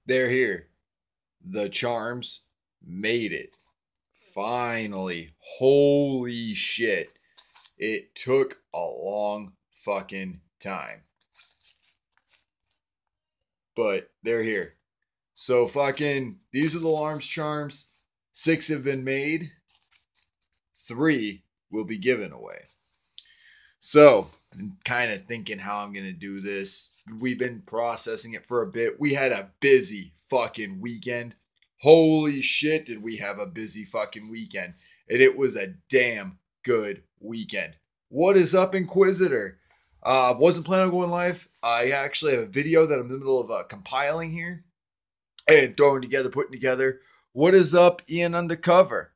They're here. The charms made it. Finally. Holy shit. It took a long fucking time. But they're here. So fucking, these are the alarms charms. 6 have been made. 3 will be given away. So, I'm kind of thinking how I'm going to do this. We've been processing it for a bit. We had a busy fucking weekend. Holy shit, did we have a busy fucking weekend. And it was a damn good weekend. What is up, Inquisitor? Wasn't planning on going live. I actually have a video that I'm in the middle of compiling here and putting together. What is up, Ian Undercover?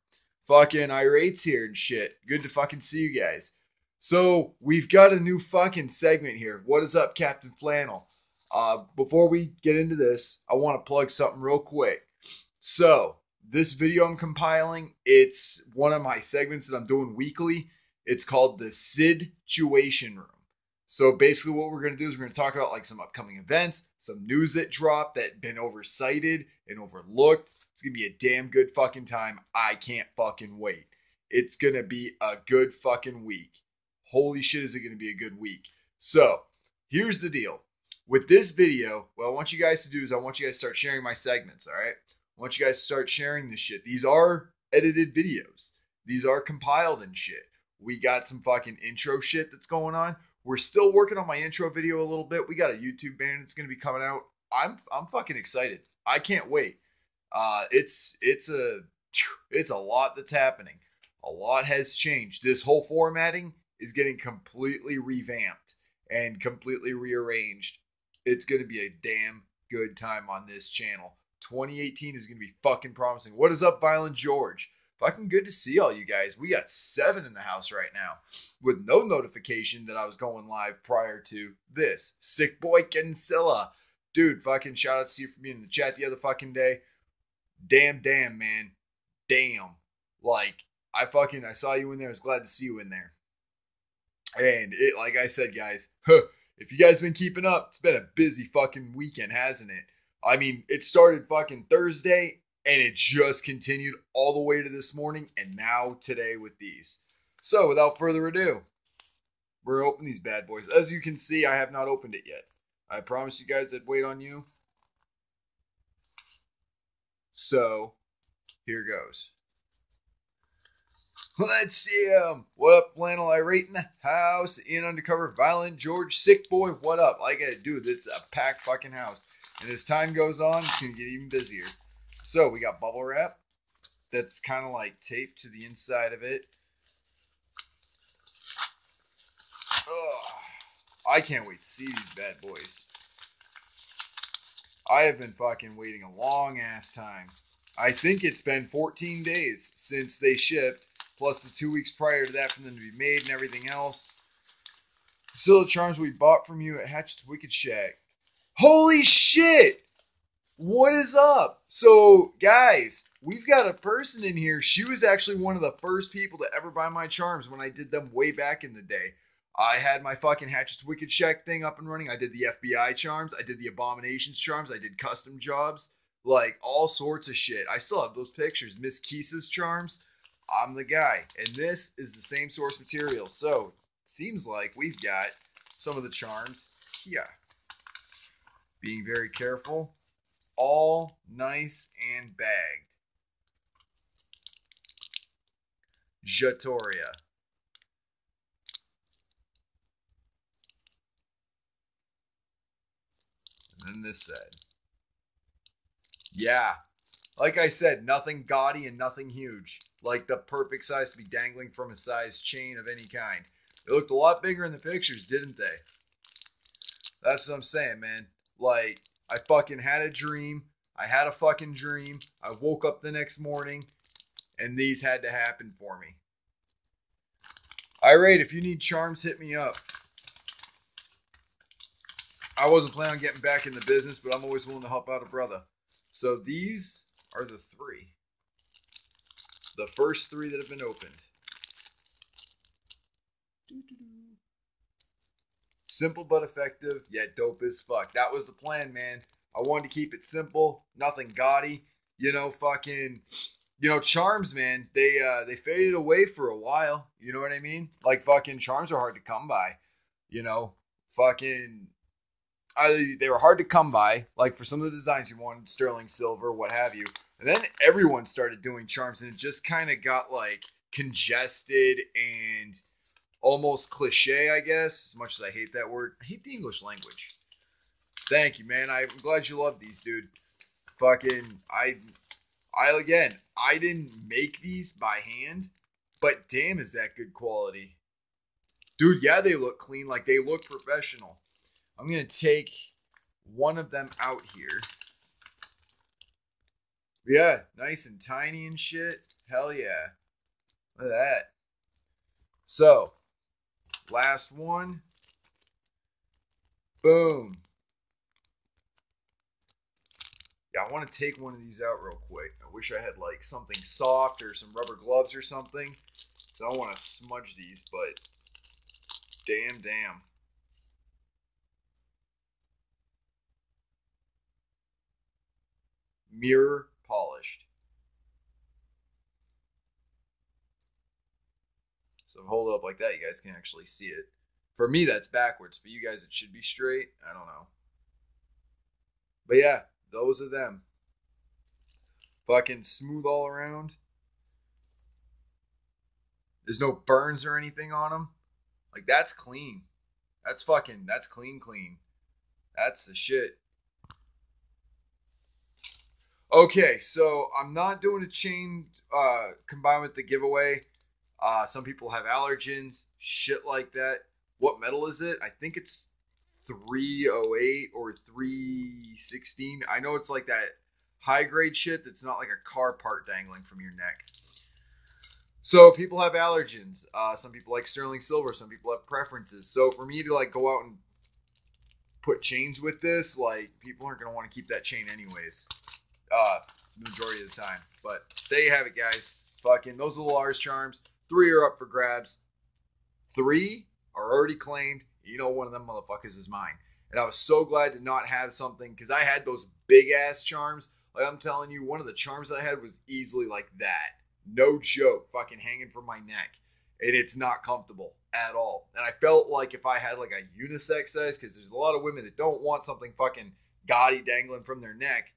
Fucking Irates here and shit. Good to fucking see you guys. So, we've got a new fucking segment here. What is up, Captain Flannel? Before we get into this, I want to plug something real quick. So, this video I'm compiling, it's one of my segments that I'm doing weekly. It's called the Situation Room. So basically what we're going to do is we're going to talk about like some upcoming events, some news that dropped that been oversighted and overlooked. It's going to be a damn good fucking time. I can't fucking wait. It's going to be a good fucking week. Holy shit, is it going to be a good week. So here's the deal. With this video, what I want you guys to do is I want you guys to start sharing my segments, all right? I want you guys to start sharing this shit. These are edited videos. These are compiled and shit. We got some fucking intro shit that's going on. We're still working on my intro video a little bit. We got a YouTube banner that's going to be coming out. I'm fucking excited. I can't wait. It's a lot that's happening. A lot has changed. This whole formatting is getting completely revamped and completely rearranged. It's going to be a damn good time on this channel. 2018 is going to be fucking promising. What is up, Violent George? Fucking good to see all you guys. We got 7 in the house right now with no notification that I was going live prior to this. Sick boy Kinsilla. Dude, fucking shout out to you for being in the chat the other fucking day. Damn, man. Damn. Like, I saw you in there. I was glad to see you in there. And it, like I said, guys, if you guys been keeping up, it's been a busy fucking weekend, hasn't it? I mean, it started fucking Thursday and it just continued all the way to this morning and now today with these. So without further ado, we're opening these bad boys. As you can see, I have not opened it yet. I promised you guys I'd wait on you. So here goes. Let's see him. What up, Flannel Irate in the house? Ian Undercover, Violent George, Sick Boy. What up? Like, dude, it's a packed fucking house. And as time goes on, it's going to get even busier. So we got bubble wrap that's kind of like taped to the inside of it. Ugh. I can't wait to see these bad boys. I have been fucking waiting a long ass time. I think it's been 14 days since they shipped, plus the 2 weeks prior to that for them to be made and everything else. Still the charms we bought from you at Hatchet's Wicked Shack. Holy shit! What is up? So, guys, we've got a person in here. She was actually one of the first people to ever buy my charms when I did them way back in the day. I had my fucking Hatchet's Wicked Shack thing up and running. I did the FBI charms. I did the Abominations charms. I did custom jobs. Like, all sorts of shit. I still have those pictures. Miss Keese's charms. I'm the guy. And this is the same source material. So, seems like we've got some of the charms here. Being very careful. All nice and bagged. Jatoria. And then this side. Yeah. Like I said, nothing gaudy and nothing huge. Like the perfect size to be dangling from a size chain of any kind. They looked a lot bigger in the pictures, didn't they? That's what I'm saying, man. Like, I fucking had a dream. I had a fucking dream. I woke up the next morning, and these had to happen for me. Irate, if you need charms, hit me up. I wasn't planning on getting back in the business, but I'm always willing to help out a brother. So these are the 3. The first 3 that have been opened. Simple but effective, yet dope as fuck. That was the plan, man. I wanted to keep it simple, nothing gaudy. Fucking, charms, man. They faded away for a while. You know what I mean? Like fucking charms are hard to come by. Fucking, they were hard to come by. Like for some of the designs you wanted, sterling silver, what have you. And then everyone started doing charms, and it just kind of got like congested and almost cliche, I guess. As much as I hate that word, I hate the English language. Thank you, man. I'm glad you love these, dude. Fucking, I didn't make these by hand, but damn, is that good quality. Dude, yeah, they look clean. Like, they look professional. I'm going to take one of them out here. Yeah, nice and tiny and shit. Hell yeah. Look at that. So, last one. Boom. Yeah, I want to take one of these out real quick. I wish I had like something soft or some rubber gloves or something. So I don't want to smudge these, but damn. Mirror polished. So hold it up like that, you guys can actually see it. For me, that's backwards. For you guys, it should be straight. I don't know. But yeah, those are them. Fucking smooth all around. There's no burns or anything on them. Like, that's clean. That's clean. That's the shit. Okay, so I'm not doing a chain combined with the giveaway. Some people have allergens, shit like that. What metal is it? I think it's 308 or 316. I know it's like that high grade shit that's not like a car part dangling from your neck. So people have allergens. Some people like sterling silver. Some people have preferences. So for me to like go out and put chains with this, like people aren't gonna want to keep that chain anyways. Majority of the time. But there you have it, guys. Fucking those are the Lars charms. 3 are up for grabs. 3 are already claimed. You know one of them motherfuckers is mine. And I was so glad to not have something, because I had those big ass charms. Like I'm telling you, one of the charms I had was easily like that. No joke. Fucking hanging from my neck. And it's not comfortable at all. And I felt like if I had like a unisex size, because there's a lot of women that don't want something fucking gaudy dangling from their neck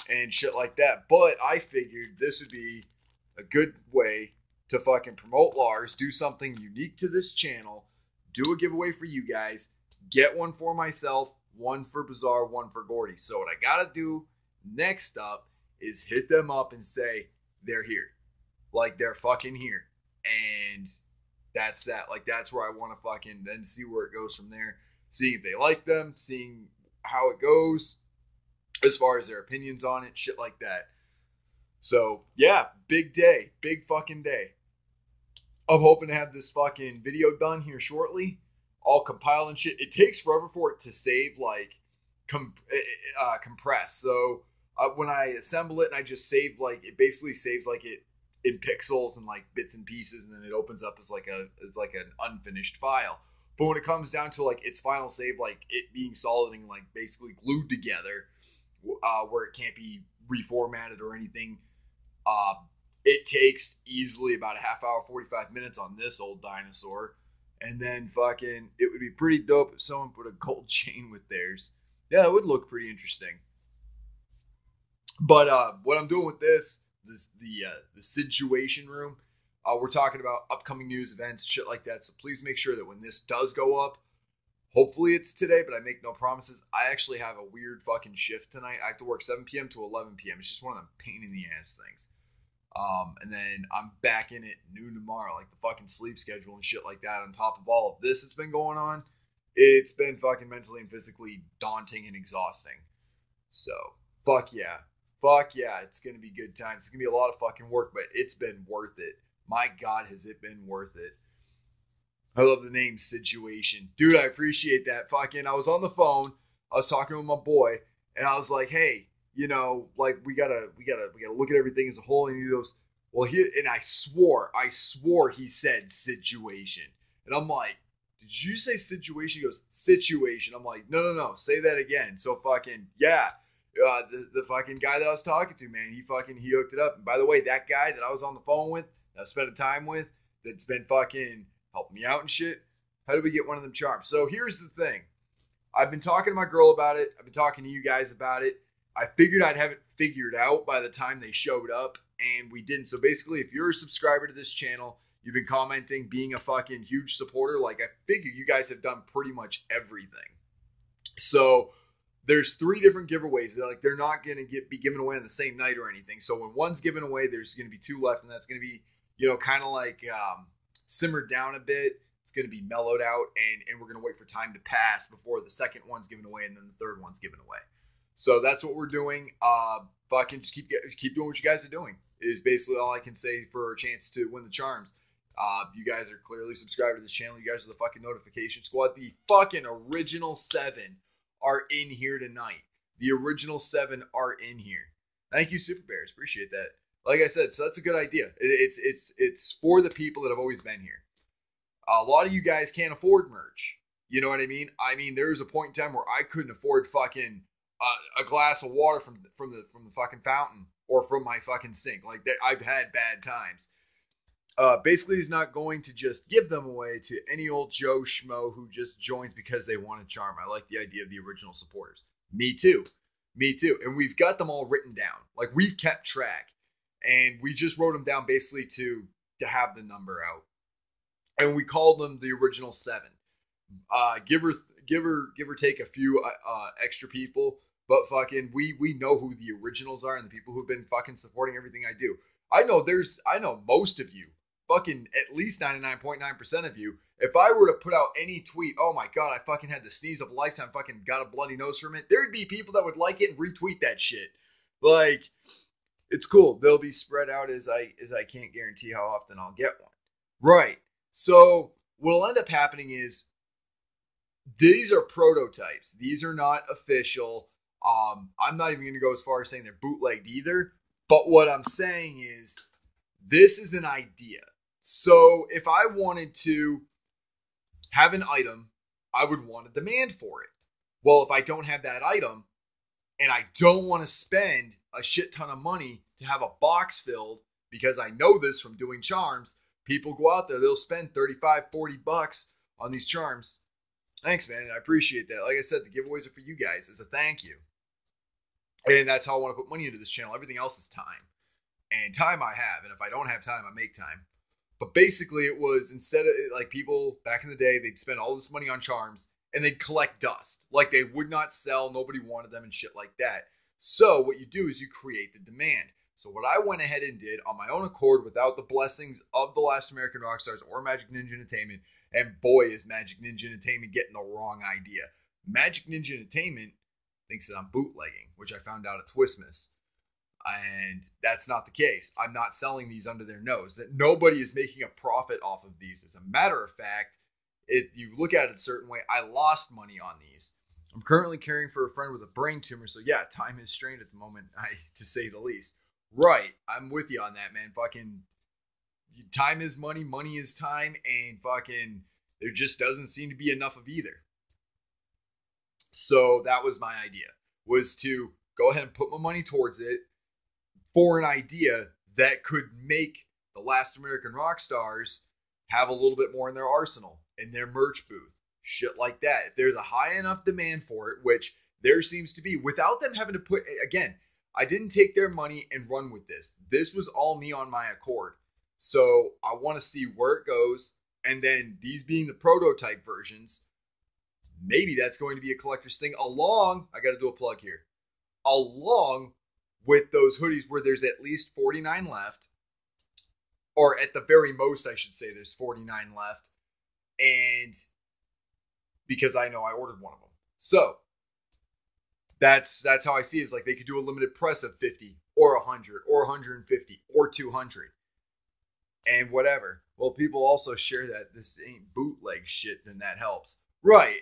and shit like that. But I figured this would be a good way to fucking promote Lars, do something unique to this channel, do a giveaway for you guys, get one for myself, one for Bizarre, one for Gordy. So what I gotta do next up is hit them up and say they're here. Like they're fucking here. And that's that. Like that's where I want to fucking then see where it goes from there. Seeing if they like them, seeing how it goes as far as their opinions on it, shit like that. So yeah, big day, big fucking day. I'm hoping to have this fucking video done here shortly, all compiled and shit. It takes forever for it to save, like, compress. So when I assemble it and I just save, like, it basically saves like it in pixels and like bits and pieces, and then it opens up as like an unfinished file. But when it comes down to like its final save, like it being solid and like basically glued together, where it can't be reformatted or anything, it takes easily about a half hour, 45 minutes on this old dinosaur. And then fucking, it would be pretty dope if someone put a gold chain with theirs. Yeah, it would look pretty interesting. But what I'm doing with the situation room, we're talking about upcoming news, events, shit like that. So please make sure that when this does go up, hopefully it's today, but I make no promises. I actually have a weird fucking shift tonight. I have to work 7 p.m. to 11 p.m. It's just one of them pain in the ass things. And then I'm back in it noon tomorrow, like the fucking sleep schedule and shit like that. On top of all of this that's been going on, it's been fucking mentally and physically daunting and exhausting. So, fuck yeah. It's going to be good times. It's going to be a lot of fucking work, but it's been worth it. My God, has it been worth it. I love the name Situation. Dude, I appreciate that. Fucking, I was on the phone. I was talking with my boy, and I was like, hey, you know, like we gotta look at everything as a whole. And he goes, well, here, and I swore he said situation. And I'm like, did you say situation? He goes, situation. I'm like, no, say that again. So fucking, yeah. The fucking guy that I was talking to, man, he hooked it up. And by the way, that guy that I was on the phone with, that I spent time with, that's been fucking helping me out and shit. How did we get one of them charms? So here's the thing. I've been talking to my girl about it. I've been talking to you guys about it. I figured I'd have it figured out by the time they showed up, and we didn't. So basically, if you're a subscriber to this channel, you've been commenting, being a fucking huge supporter, like I figure you guys have done pretty much everything. So there's 3 different giveaways. They're not going to be given away on the same night or anything. So when one's given away, there's going to be 2 left, and that's going to be, kind of like simmered down a bit. It's going to be mellowed out, and we're going to wait for time to pass before the second one's given away, and then the third one's given away. So that's what we're doing. Fucking just keep doing what you guys are doing is basically all I can say for a chance to win the charms. You guys are clearly subscribed to this channel. You guys are the fucking notification squad. The fucking original 7 are in here tonight. The original 7 are in here. Thank you, Super Bears. Appreciate that. Like I said, so that's a good idea. It's for the people that have always been here. A lot of you guys can't afford merch. You know what I mean? I mean, there was a point in time where I couldn't afford fucking a glass of water from the fucking fountain or from my fucking sink. Like that, I've had bad times. Basically, he's not going to just give them away to any old Joe Schmo who just joins because they want a charm. I like the idea of the original supporters. Me too. And we've got them all written down. Like, we've kept track. And we just wrote them down basically to have the number out. And we called them the original 7. Give or take a few extra people. But fucking, we know who the originals are and the people who've been fucking supporting everything I do. I know most of you. Fucking at least 99.9% of you. If I were to put out any tweet, oh my god, I fucking had the sneeze of a lifetime, fucking got a bloody nose from it, there'd be people that would like it and retweet that shit. Like, it's cool. They'll be spread out as I can't guarantee how often I'll get one. Right. So what'll end up happening is these are prototypes. These are not official. I'm not even going to go as far as saying they're bootlegged either. But what I'm saying is this is an idea. So if I wanted to have an item, I would want a demand for it. Well, if I don't have that item and I don't want to spend a shit ton of money to have a box filled, because I know this from doing charms, people go out there, they'll spend $35, $40 on these charms. Thanks, man. I appreciate that. Like I said, the giveaways are for you guys as a thank you. And that's how I want to put money into this channel. Everything else is time. And time I have. And if I don't have time, I make time. But basically it was, instead of like people back in the day, they'd spend all this money on charms and they'd collect dust. Like they would not sell. Nobody wanted them and shit like that. So what you do is you create the demand. So what I went ahead and did on my own accord without the blessings of the Last American Rockstars or Magic Ninja Entertainment, and boy is Magic Ninja Entertainment getting the wrong idea. Magic Ninja Entertainment thinks that I'm bootlegging, which I found out at Twistmas. And that's not the case. I'm not selling these under their nose. That nobody is making a profit off of these. As a matter of fact, if you look at it a certain way, I lost money on these. I'm currently caring for a friend with a brain tumor, so yeah, time is strained at the moment, to say the least. Right, I'm with you on that, man. Fucking time is money, money is time, and fucking there just doesn't seem to be enough of either. So that was my idea, was to go ahead and put my money towards it for an idea that could make the Last American Rockstars have a little bit more in their arsenal, in their merch booth, shit like that. If there's a high enough demand for it, which there seems to be, without them having to put, again, I didn't take their money and run with this. This was all me on my accord. So I want to see where it goes. And then these being the prototype versions, maybe that's going to be a collector's thing along, I got to do a plug here, along with those hoodies where there's at least 49 left, or at the very most, I should say there's 49 left. And because I know I ordered one of them. So that's how I see it. It's like they could do a limited press of 50 or 100 or 150 or 200 and whatever. Well, people also share that this ain't bootleg shit, then that helps. Right.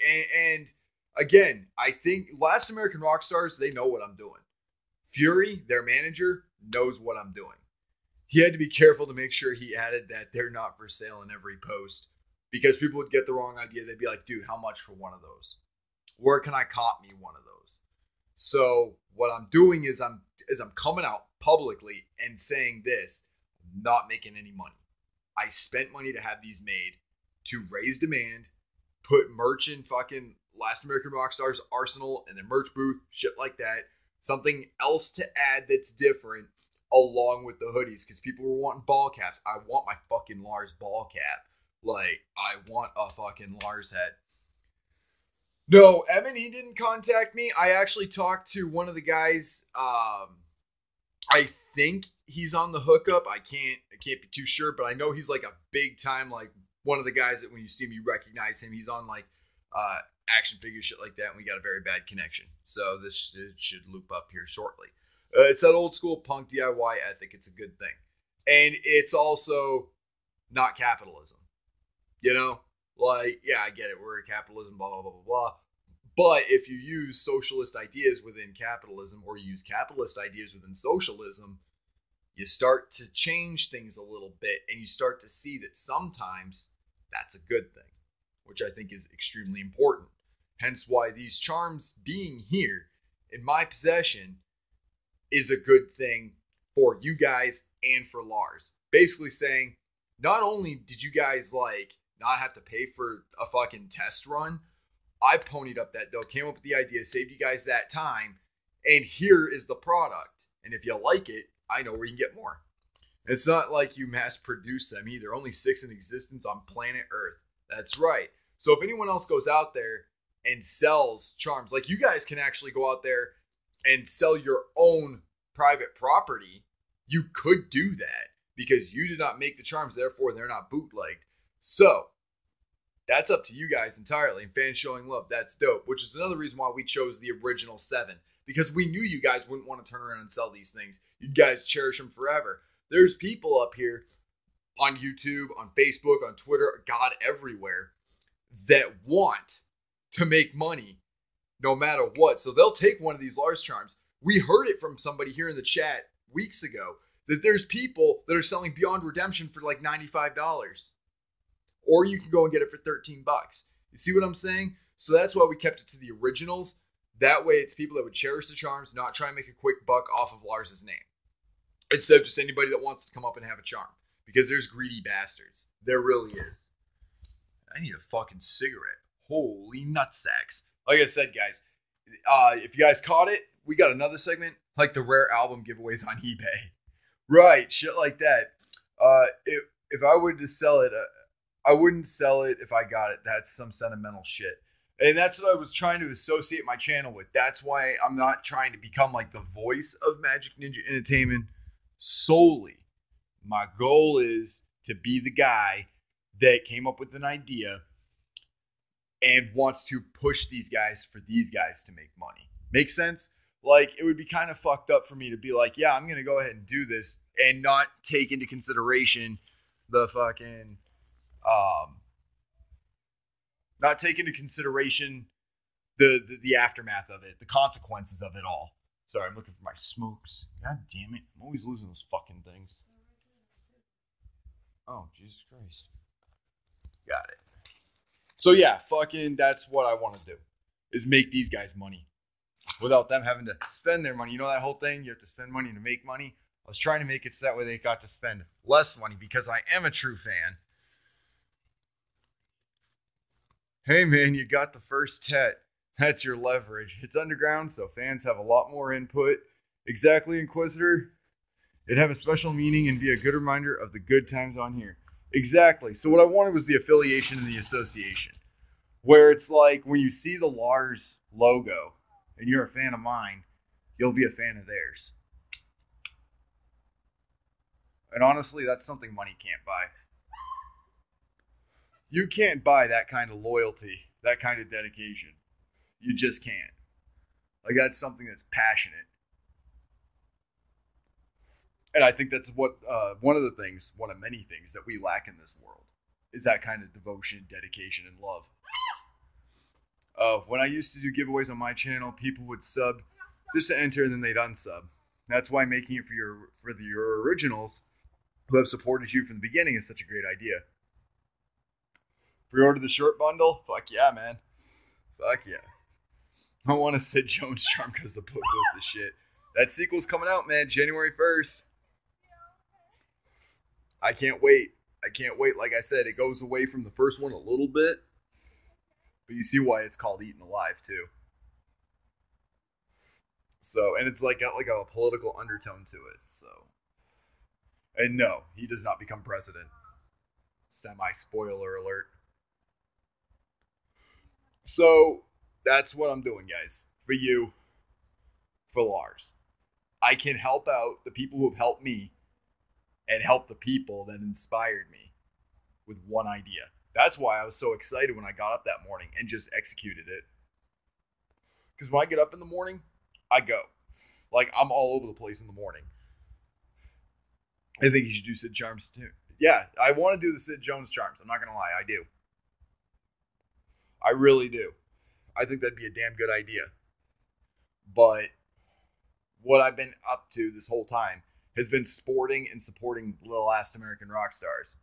And again, I think Last American Rockstars, they know what I'm doing. Fury, their manager, knows what I'm doing. He had to be careful to make sure he added that they're not for sale in every post, because people would get the wrong idea. They'd be like, dude, how much for one of those? Where can I cop me one of those? So what I'm doing is I'm coming out publicly and saying this, I'm not making any money. I spent money to have these made to raise demand, put merch in fucking Last American Rockstars arsenal and their merch booth, shit like that. Something else to add that's different along with the hoodies, because people were wanting ball caps. I want my fucking Lars ball cap. Like, I want a fucking Lars head. No, M&E didn't contact me. I actually talked to one of the guys. I think he's on the hookup. I can't be too sure, but I know he's like a big time, like one of the guys that when you see him, you recognize him. He's on like action figure shit like that, and we got a very bad connection. So this should loop up here shortly. It's that old school punk DIY ethic. It's a good thing. And it's also not capitalism. You know? Like, yeah, I get it. We're in capitalism, blah, blah, blah, blah, blah. But if you use socialist ideas within capitalism or you use capitalist ideas within socialism, you start to change things a little bit and you start to see that sometimes that's a good thing, which I think is extremely important. Hence why these charms being here in my possession is a good thing for you guys and for Lars. Basically saying, not only did you guys like not have to pay for a fucking test run, I ponied up that dough, came up with the idea, saved you guys that time, and here is the product. And if you like it, I know where you can get more. It's not like you mass produce them either. Only 6 in existence on planet Earth. That's right. So if anyone else goes out there and sells charms, like you guys can actually go out there and sell your own private property, you could do that because you did not make the charms, therefore they're not bootlegged. So that's up to you guys entirely. And fans showing love, that's dope. Which is another reason why we chose the original 7. Because we knew you guys wouldn't want to turn around and sell these things. You guys cherish them forever. There's people up here on YouTube, on Facebook, on Twitter, God, everywhere, that want to make money no matter what. So they'll take one of these Lars charms. We heard it from somebody here in the chat weeks ago that there's people that are selling Beyond Redemption for like $95. Or you can go and get it for $13. You see what I'm saying? So that's why we kept it to the originals. That way it's people that would cherish the charms, not try and make a quick buck off of Lars's name. Instead of just anybody that wants to come up and have a charm. Because there's greedy bastards. There really is. I need a fucking cigarette. Holy nutsacks. Like I said, guys, if you guys caught it, we got another segment, like the rare album giveaways on eBay. Right, shit like that. If I were to sell it, I wouldn't sell it if I got it. That's some sentimental shit. And that's what I was trying to associate my channel with. That's why I'm not trying to become like the voice of Magic Ninja Entertainment solely. My goal is to be the guy that came up with an idea and wants to push these guys for these guys to make money. Make sense? Like, it would be kind of fucked up for me to be like, yeah, I'm going to go ahead and do this and not take into consideration the fucking, not take into consideration the aftermath of it, the consequences of it all. Sorry, I'm looking for my smokes. God damn it. I'm always losing those fucking things. Oh, Jesus Christ. Got it. So yeah, fucking that's what I want to do, is make these guys money without them having to spend their money. You know that whole thing? You have to spend money to make money. I was trying to make it so that way they got to spend less money because I am a true fan. Hey man, you got the first tet. That's your leverage. It's underground, so fans have a lot more input. Exactly, Inquisitor. It'd have a special meaning and be a good reminder of the good times on here. Exactly. So what I wanted was the affiliation and the association, where it's like when you see the Lars logo and you're a fan of mine, you'll be a fan of theirs. And honestly, that's something money can't buy. You can't buy that kind of loyalty, that kind of dedication. You just can't. Like, that's something that's passionate. And I think that's what one of many things that we lack in this world is that kind of devotion, dedication, and love. When I used to do giveaways on my channel, people would sub just to enter and then they'd unsub. That's why making it for your originals who have supported you from the beginning is such a great idea. Pre-order the short bundle? Fuck yeah, man. Fuck yeah. I want a Sid Jones charm because the book was the shit. That sequel's coming out, man, January 1st. I can't wait. I can't wait. Like I said, it goes away from the first one a little bit, but you see why it's called Eaten Alive too. So, and it's like got like a political undertone to it. So, and no, he does not become president. Semi spoiler alert. So that's what I'm doing, guys. For you, for Lars. I can help out the people who have helped me and help the people that inspired me with one idea. That's why I was so excited when I got up that morning and just executed it. Because when I get up in the morning, I go. Like, I'm all over the place in the morning. I think you should do Sid Charms too. Yeah, I want to do the Sid Jones Charms. I'm not going to lie. I do. I really do. I think that'd be a damn good idea. But what I've been up to this whole time has been sporting and supporting the last American rock stars.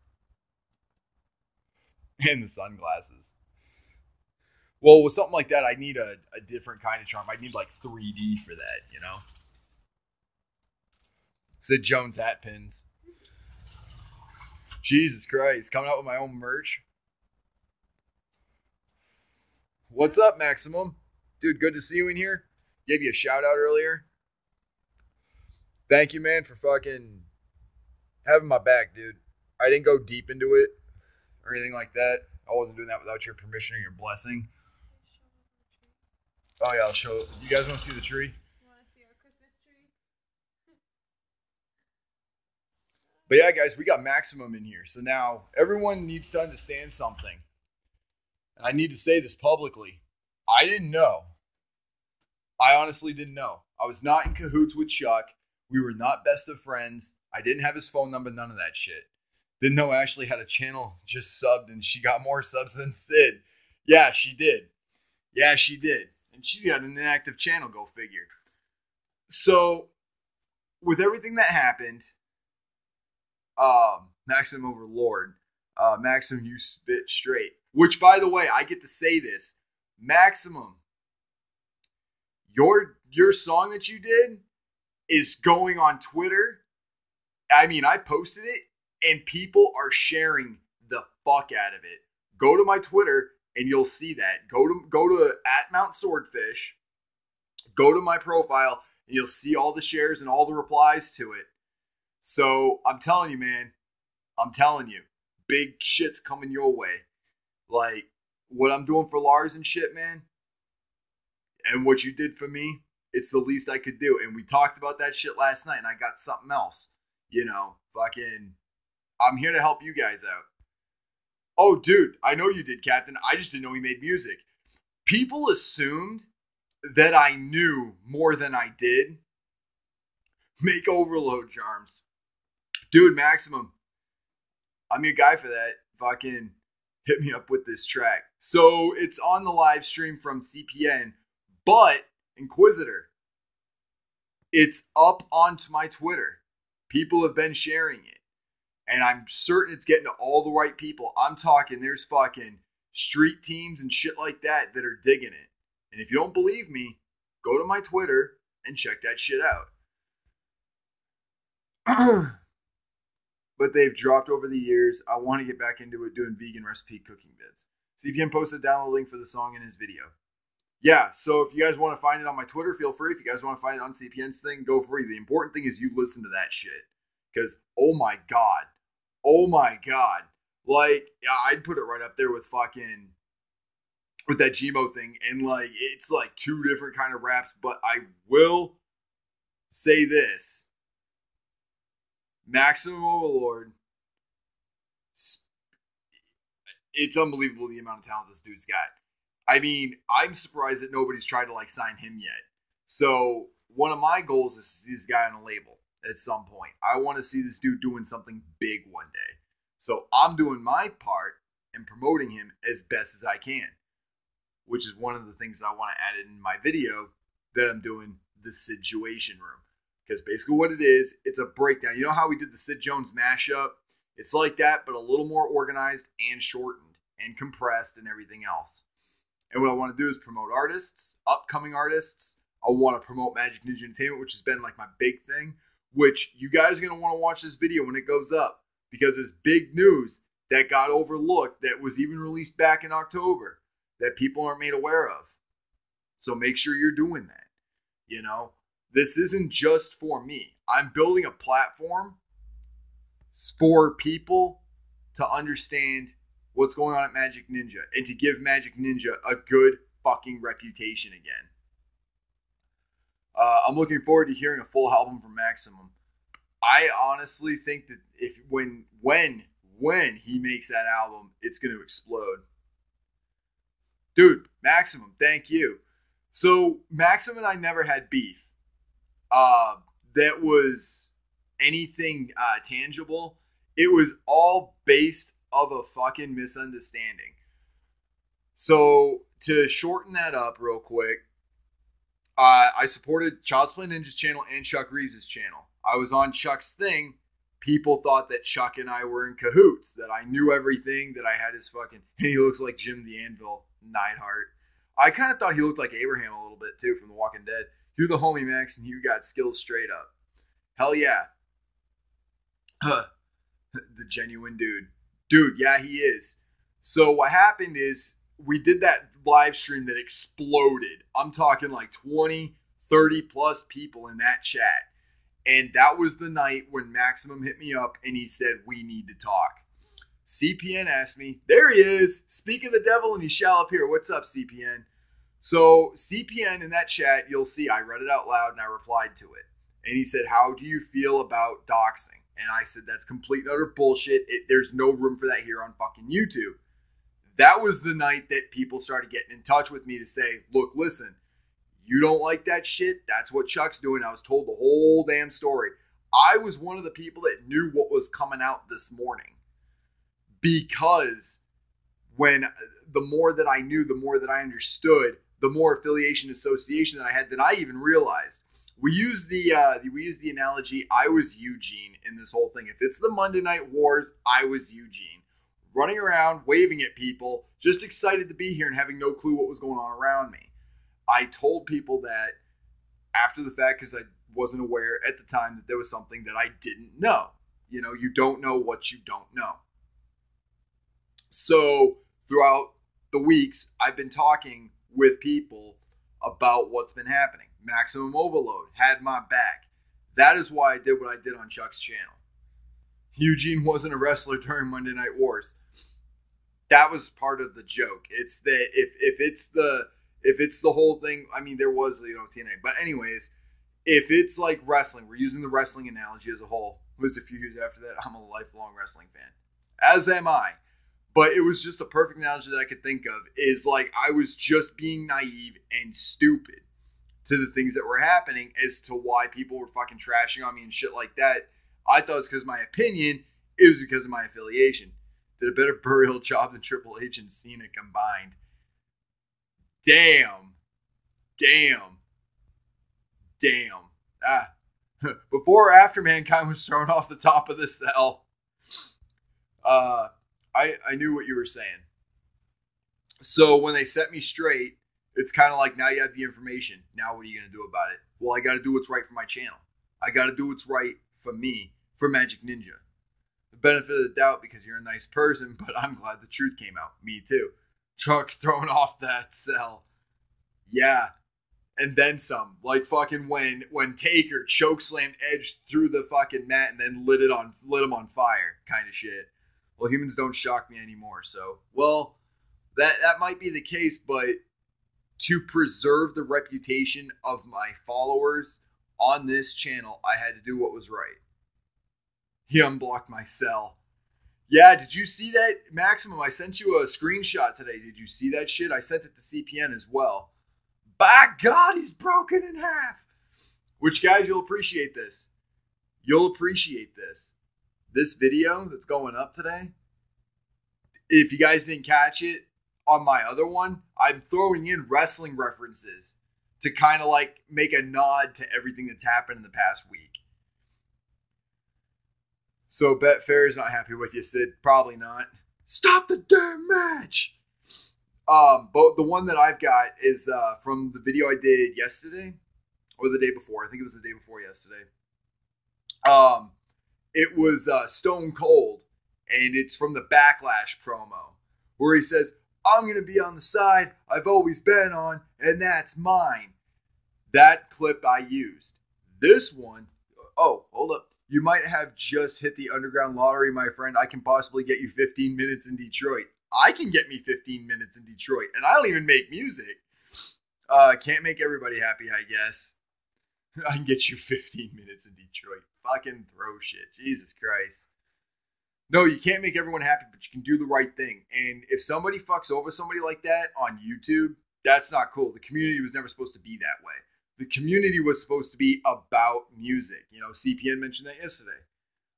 And the sunglasses. Well, with something like that, I need a different kind of charm. I need like 3D for that, you know? Sid Jones hat pins. Jesus Christ, coming out with my own merch. What's up, Maximum? Dude, good to see you in here. Gave you a shout out earlier. Thank you, man, for fucking having my back, dude. I didn't go deep into it or anything like that. I wasn't doing that without your permission or your blessing. Oh, yeah, I'll show. You guys want to see the tree? You want to see our Christmas tree? But yeah, guys, we got Maximum in here. So now everyone needs to understand something. And I need to say this publicly. I didn't know. I honestly didn't know. I was not in cahoots with Chuck. We were not best of friends. I didn't have his phone number, none of that shit. Didn't know Ashley had a channel just subbed and she got more subs than Sid. Yeah, she did. Yeah, she did. And she's got an inactive channel, go figure. So, with everything that happened, Maximum Overlord, Maximum, you spit straight. Which, by the way, I get to say this. Maximum, your song that you did is going on Twitter. I mean, I posted it, and people are sharing the fuck out of it. Go to my Twitter, and you'll see that. Go to @MountSwordfish. Go to my profile, and you'll see all the shares and all the replies to it. So, I'm telling you, man. I'm telling you. Big shit's coming your way. Like, what I'm doing for Lars and shit, man. And what you did for me, it's the least I could do. And we talked about that shit last night, and I got something else. You know, fucking, I'm here to help you guys out. Oh, dude, I know you did, Captain. I just didn't know he made music. People assumed that I knew more than I did. Make overload charms. Dude, Maximum, I'm your guy for that. Fucking hit me up with this track. So it's on the live stream from CPN, but Inquisitor, it's up onto my Twitter. People have been sharing it. And I'm certain it's getting to all the right people. I'm talking, there's fucking street teams and shit like that that are digging it. And if you don't believe me, go to my Twitter and check that shit out. But they've dropped over the years. I want to get back into it doing vegan recipe cooking vids. CPN posted a download link for the song in his video. Yeah, so if you guys want to find it on my Twitter, feel free. If you guys want to find it on CPN's thing, go free. The important thing is you listen to that shit. Because, oh my God. Like, yeah, I'd put it right up there with fucking, with that Gmo thing. And like, it's like two different kind of raps. But I will say this. Maximum Overlord, it's unbelievable the amount of talent this dude's got. I mean, I'm surprised that nobody's tried to like sign him yet. So one of my goals is to see this guy on a label at some point. I want to see this dude doing something big one day. So I'm doing my part and promoting him as best as I can, which is one of the things I want to add in my video that I'm doing, the Situation Room. Because basically what it is, it's a breakdown. You know how we did the Sid Jones mashup? It's like that, but a little more organized and shortened and compressed and everything else. And what I want to do is promote artists, upcoming artists. I want to promote Magic Ninja Entertainment, which has been like my big thing, which you guys are going to want to watch this video when it goes up because there's big news that got overlooked that was even released back in October that people aren't made aware of. So make sure you're doing that. You know, this isn't just for me. I'm building a platform for people to understand what's going on at Magic Ninja and to give Magic Ninja a good fucking reputation again. I'm looking forward to hearing a full album from Maximum. I honestly think that when he makes that album, it's going to explode. Dude, Maximum, thank you. So Maximum and I never had beef. That was anything tangible. It was all based of a fucking misunderstanding. So to shorten that up real quick, I supported Child's Play Ninja's channel and Chuck Reeves' channel. I was on Chuck's thing. People thought that Chuck and I were in cahoots, that I knew everything, that I had his fucking... And he looks like Jim the Anvil Neidhart. I kind of thought he looked like Abraham a little bit, too, from The Walking Dead. You the homie, Max, and you got skills straight up. Hell yeah. The genuine dude. Dude, yeah, he is. So what happened is we did that live stream that exploded. I'm talking like 20, 30 plus people in that chat. And that was the night when Maximum hit me up and he said, we need to talk. CPN asked me, there he is. Speak of the devil and he shall appear. What's up, CPN? So CPN in that chat, you'll see I read it out loud and I replied to it. And he said, how do you feel about doxing? And I said, that's complete and utter bullshit. There's no room for that here on fucking YouTube. That was the night that people started getting in touch with me to say, look, listen, you don't like that shit? That's what Chuck's doing. I was told the whole damn story. I was one of the people that knew what was coming out this morning. Because when the more that I knew, the more that I understood, the more affiliation association that I had, than I even realized. We use the analogy, I was Eugene in this whole thing. If it's the Monday Night Wars, I was Eugene. Running around, waving at people, just excited to be here and having no clue what was going on around me. I told people that after the fact because I wasn't aware at the time that there was something that I didn't know. You know, you don't know what you don't know. So throughout the weeks, I've been talking with people about what's been happening. Maximum Overload had my back. That is why I did what I did on Chuck's channel. Eugene wasn't a wrestler during Monday Night Wars. That was part of the joke. It's that if it's the whole thing, I mean, there was, TNA. But anyways, if it's like wrestling, we're using the wrestling analogy as a whole. It was a few years after that. I'm a lifelong wrestling fan. As am I. But it was just a perfect analogy that I could think of is like I was just being naive and stupid to the things that were happening as to why people were fucking trashing on me and shit like that. I thought it's because of my opinion. It was because of my affiliation. Did a better burial job than Triple H and Cena combined. Damn. Before or after Mankind was thrown off the top of the cell, I knew what you were saying. So when they set me straight, it's kind of like, now you have the information. Now what are you going to do about it? Well, I got to do what's right for my channel. I got to do what's right for me, for Magic Ninja. The benefit of the doubt because you're a nice person, but I'm glad the truth came out. Me too. Chuck thrown off that cell. Yeah. And then some. Like fucking when Taker chokeslammed Edge through the fucking mat and then lit him on fire kind of shit. Well, humans don't shock me anymore. So, well, that might be the case, but to preserve the reputation of my followers on this channel, I had to do what was right. He unblocked my cell. Yeah, did you see that, Maximum? I sent you a screenshot today. Did you see that shit? I sent it to CPN as well. By God, he's broken in half. Which, guys, you'll appreciate this. You'll appreciate this. This video that's going up today, if you guys didn't catch it on my other one, I'm throwing in wrestling references to kind of like make a nod to everything that's happened in the past week. So Betfair is not happy with you, Sid. Probably not. Stop the damn match. But the one that I've got is from the video I did yesterday or the day before. I think it was the day before yesterday. It was Stone Cold, and it's from the Backlash promo where he says, "I'm going to be on the side I've always been on, and that's mine." That clip I used. This one, oh, hold up. "You might have just hit the underground lottery, my friend. I can possibly get you 15 minutes in Detroit." I can get me 15 minutes in Detroit, and I don't even make music. Can't make everybody happy, I guess. I can get you 15 minutes in Detroit. Fucking throw shit. Jesus Christ. No, you can't make everyone happy, but you can do the right thing. And if somebody fucks over somebody like that on YouTube, that's not cool. The community was never supposed to be that way. The community was supposed to be about music. You know, CPN mentioned that yesterday.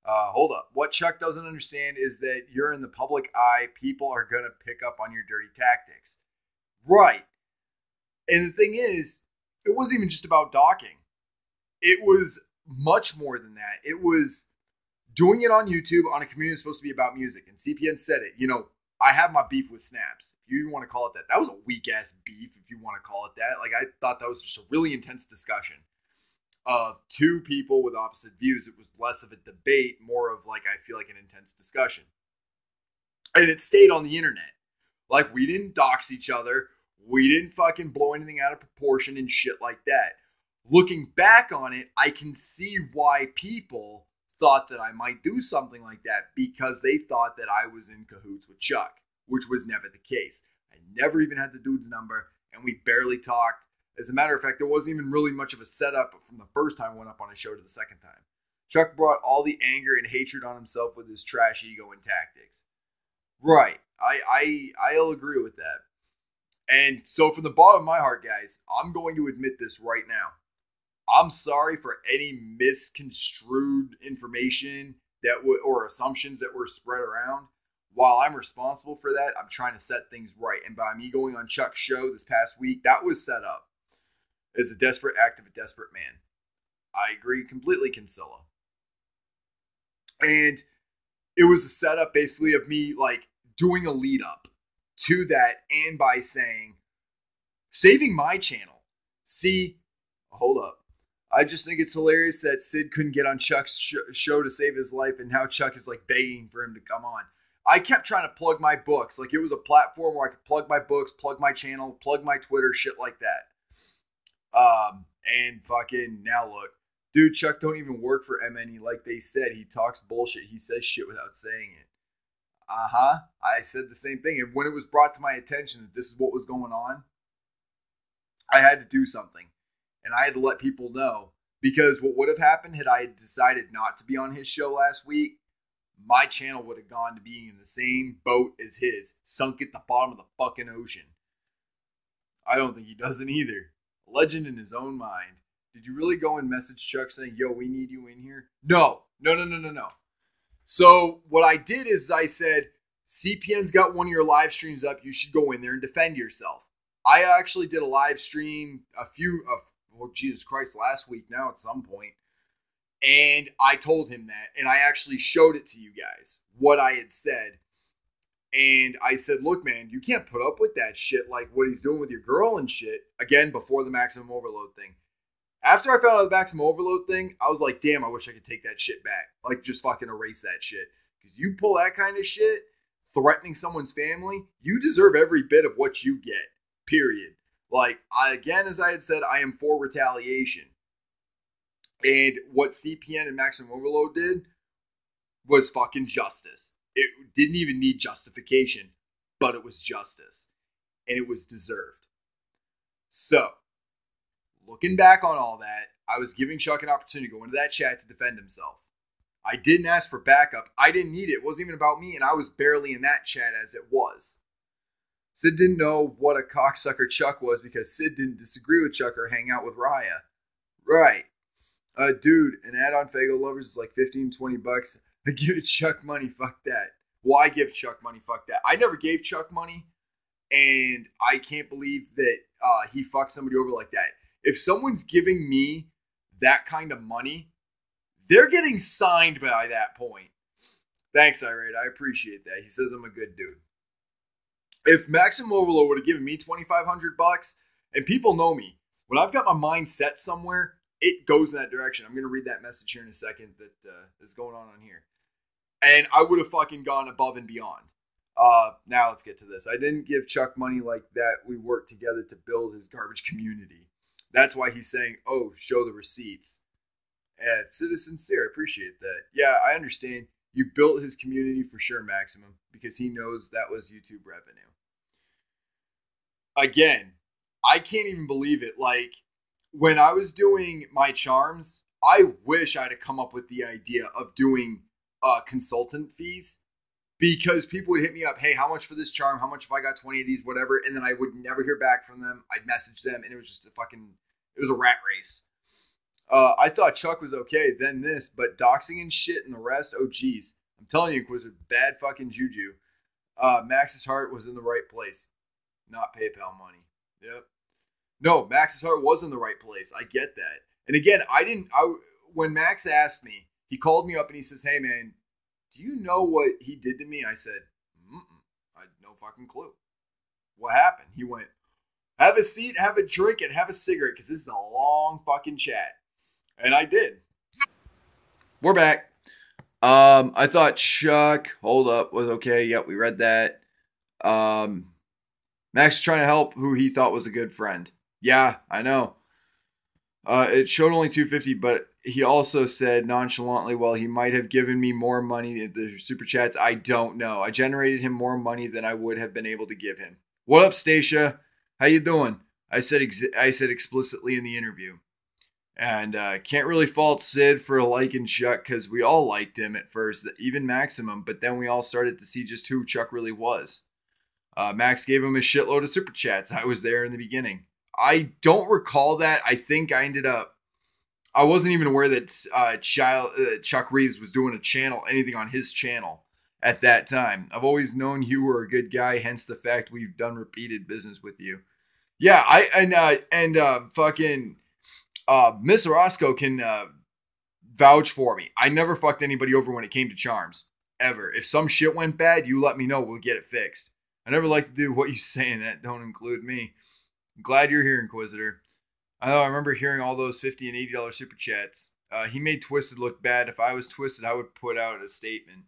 Hold up. What Chuck doesn't understand is that you're in the public eye. People are going to pick up on your dirty tactics. Right. And the thing is, it wasn't even just about docking. It was much more than that. It was doing it on YouTube on a community that's supposed to be about music. And CPN said it. You know, I have my beef with Snaps. If you want to call it that. That was a weak-ass beef, if you want to call it that. Like, I thought that was just a really intense discussion of two people with opposite views. It was less of a debate, more of like, I feel like an intense discussion. And it stayed on the internet. Like, we didn't dox each other. We didn't fucking blow anything out of proportion and shit like that. Looking back on it, I can see why people thought that I might do something like that, because they thought that I was in cahoots with Chuck, which was never the case. I never even had the dude's number, and we barely talked. As a matter of fact, there wasn't even really much of a setup from the first time I went up on a show to the second time. Chuck brought all the anger and hatred on himself with his trash ego and tactics. Right. I'll agree with that. And so from the bottom of my heart, guys, I'm going to admit this right now. I'm sorry for any misconstrued information or assumptions that were spread around. While I'm responsible for that, I'm trying to set things right. And by me going on Chuck's show this past week, that was set up as a desperate act of a desperate man. I agree completely, Kinsella. And it was a setup basically of me like doing a lead up to that, and by saying, saving my channel. See, hold up. I just think it's hilarious that Sid couldn't get on Chuck's show to save his life, and now Chuck is like begging for him to come on. I kept trying to plug my books. Like, it was a platform where I could plug my books, plug my channel, plug my Twitter, shit like that. And fucking now look. Dude, Chuck don't even work for MNE. Like they said, he talks bullshit. He says shit without saying it. I said the same thing. And when it was brought to my attention that this is what was going on, I had to do something. And I had to let people know. Because what would have happened had I decided not to be on his show last week, my channel would have gone to being in the same boat as his, sunk at the bottom of the fucking ocean. I don't think he doesn't either. A legend in his own mind. Did you really go and message Chuck saying, yo, we need you in here? No. So what I did is I said, CPN's got one of your live streams up. You should go in there and defend yourself. I actually did a live stream Jesus Christ, last week now at some point. And I told him that. And I actually showed it to you guys, what I had said. And I said, look, man, you can't put up with that shit, like what he's doing with your girl and shit. Again, before the Maximum Overload thing. After I found out the Maximum Overload thing, I was like, damn, I wish I could take that shit back. Like, just fucking erase that shit. Because you pull that kind of shit, threatening someone's family, you deserve every bit of what you get. Period. Like, as I had said, I am for retaliation. And what CPN and Maximum Overload did was fucking justice. It didn't even need justification, but it was justice. And it was deserved. So, looking back on all that, I was giving Chuck an opportunity to go into that chat to defend himself. I didn't ask for backup. I didn't need it. It wasn't even about me, and I was barely in that chat as it was. Sid didn't know what a cocksucker Chuck was because Sid didn't disagree with Chuck or hang out with Raya. Right. Dude, an add-on Fago Lovers is like $15-20. I give Chuck money, fuck that. Well, I give Chuck money, fuck that. I never gave Chuck money, and I can't believe that he fucked somebody over like that. If someone's giving me that kind of money, they're getting signed by that point. Thanks, Irate. I appreciate that. He says I'm a good dude. If Maxim Overload would have given me $2,500, and people know me, when I've got my mind set somewhere, it goes in that direction. I'm going to read that message here in a second that is going on here. And I would have fucking gone above and beyond. Now let's get to this. I didn't give Chuck money like that. We worked together to build his garbage community. That's why he's saying, oh, show the receipts. And Citizen Sincere, I appreciate that. Yeah, I understand. You built his community for sure, Maximum, because he knows that was YouTube revenue. Again, I can't even believe it. Like, when I was doing my charms, I wish I'd have come up with the idea of doing consultant fees, because people would hit me up, hey, how much for this charm? How much if I got 20 of these, whatever? And then I would never hear back from them. I'd message them, and it was just it was a rat race. I thought Chuck was okay, then this, but doxing and shit and the rest, oh geez. I'm telling you, Inquisitor, bad fucking juju. Max's heart was in the right place. Not PayPal money. Yep. No, Max's heart was in the right place. I get that. And again, when Max asked me, he called me up and he says, hey man, do you know what he did to me? I said, I had no fucking clue. What happened? He went, have a seat, have a drink, and have a cigarette, because this is a long fucking chat. And I did. We're back. I thought Chuck, hold up, was okay. Yep, we read that. Max is trying to help who he thought was a good friend. Yeah, I know. It showed only $250, but he also said nonchalantly, well, he might have given me more money in the super chats. I don't know. I generated him more money than I would have been able to give him. What up, Stacia? How you doing? I said explicitly in the interview. And can't really fault Sid for liking Chuck, because we all liked him at first, even Maximum, but then we all started to see just who Chuck really was. Max gave him a shitload of super chats. I was there in the beginning. I don't recall that. I think I wasn't even aware that Chuck Reeves was doing anything on his channel at that time. I've always known you were a good guy, hence the fact we've done repeated business with you. Yeah, fucking Miss Orozco can vouch for me. I never fucked anybody over when it came to charms, ever. If some shit went bad, you let me know. We'll get it fixed. I never like to do what you saying. That don't include me. I'm glad you're here, Inquisitor. I know I remember hearing all those $50 and $80 super chats. He made Twisted look bad. If I was Twisted, I would put out a statement.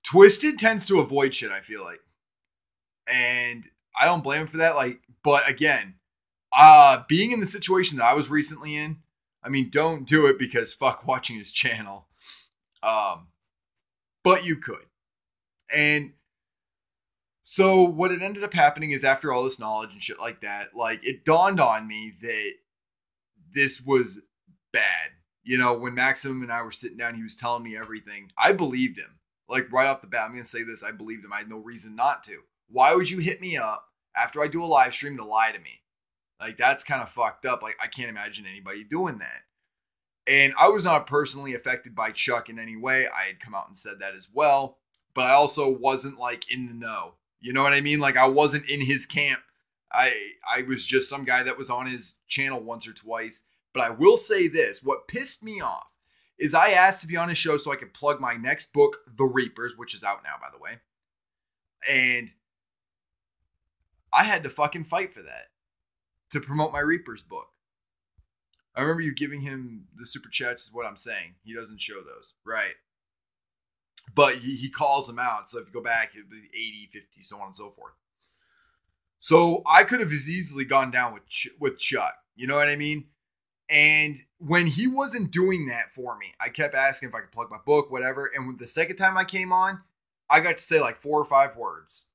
Twisted tends to avoid shit, I feel like. And I don't blame him for that. But again, being in the situation that I was recently in, I mean, don't do it because fuck watching his channel. But you could. And so what it ended up happening is, after all this knowledge and shit like that, it dawned on me that this was bad. You know, when Maxim and I were sitting down, he was telling me everything. I believed him. Right off the bat, I'm going to say this. I believed him. I had no reason not to. Why would you hit me up after I do a live stream to lie to me? That's kind of fucked up. I can't imagine anybody doing that. And I was not personally affected by Chuck in any way. I had come out and said that as well. But I also wasn't, in the know. You know what I mean? I wasn't in his camp. I was just some guy that was on his channel once or twice. But I will say this. What pissed me off is I asked to be on his show so I could plug my next book, The Reapers, which is out now, by the way. And I had to fucking fight for that to promote my Reapers book. I remember you giving him the super chats, is what I'm saying. He doesn't show those. Right. But he calls them out. So if you go back, it'd be 80, 50, so on and so forth. So I could have as easily gone down with Chuck. You know what I mean? And when he wasn't doing that for me, I kept asking if I could plug my book, whatever. And the second time I came on, I got to say 4 or 5 words.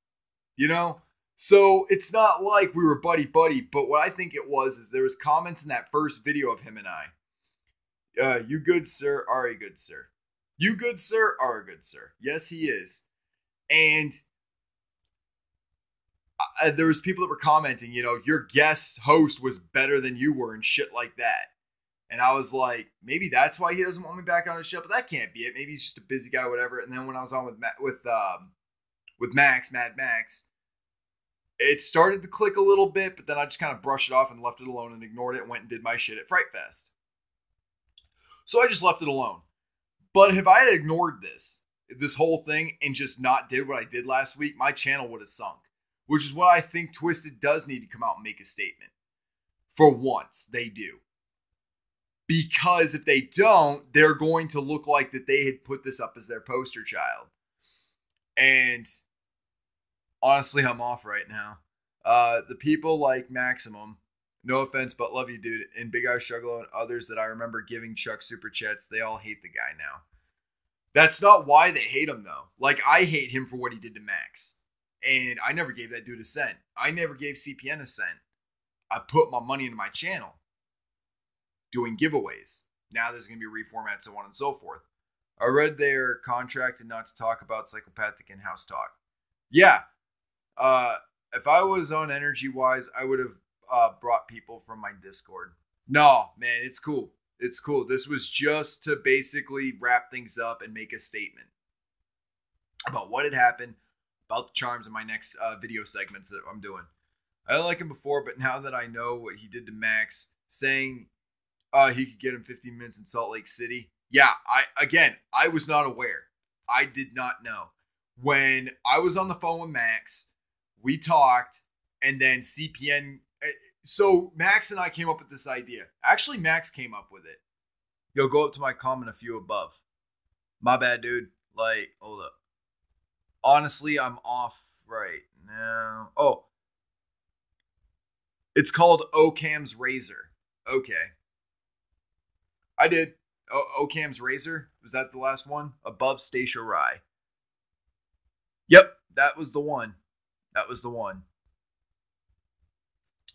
You know? So it's not like we were buddy-buddy, but what I think it was is there was comments in that first video of him and I. You good, sir, are a good, sir. You good, sir, are a good, sir. Yes, he is. And there was people that were commenting, your guest host was better than you were and shit like that. And I was like, maybe that's why he doesn't want me back on his show, but that can't be it. Maybe he's just a busy guy or whatever. And then when I was on with Max, Mad Max, it started to click a little bit, but then I just kind of brushed it off and left it alone and ignored it and went and did my shit at Fright Fest. So I just left it alone. But if I had ignored this, this whole thing and just not did what I did last week, my channel would have sunk. Which is what I think Twisted does need to come out and make a statement. For once, they do. Because if they don't, they're going to look like that they had put this up as their poster child. And honestly, I'm off right now. The people like Maximum, no offense, but love you, dude, and Big Eye Struggle and others that I remember giving Chuck super chats, they all hate the guy now. That's not why they hate him, though. Like, I hate him for what he did to Max. And I never gave that dude a cent. I never gave CPN a cent. I put my money into my channel. Doing giveaways. Now there's going to be reformats, so on and so forth. I read they're contracted not to talk about psychopathic in-house talk. Yeah. If I was on Energy Wise, I would have brought people from my Discord. No, man, it's cool. It's cool. This was just to basically wrap things up and make a statement about what had happened, about the charms in my next video segments that I'm doing. I didn't like him before, but now that I know what he did to Max, saying he could get him 15 minutes in Salt Lake City. Yeah, I was not aware. I did not know. When I was on the phone with Max, we talked, and then CPN. So Max and I came up with this idea. Actually, Max came up with it. Yo, go up to my comment a few above. My bad, dude. Like, hold up. Honestly, I'm off right now. Oh. It's called Occam's Razor. Okay. I did. Occam's Razor? Was that the last one? Above Stacia Rye. Yep, that was the one. That was the one.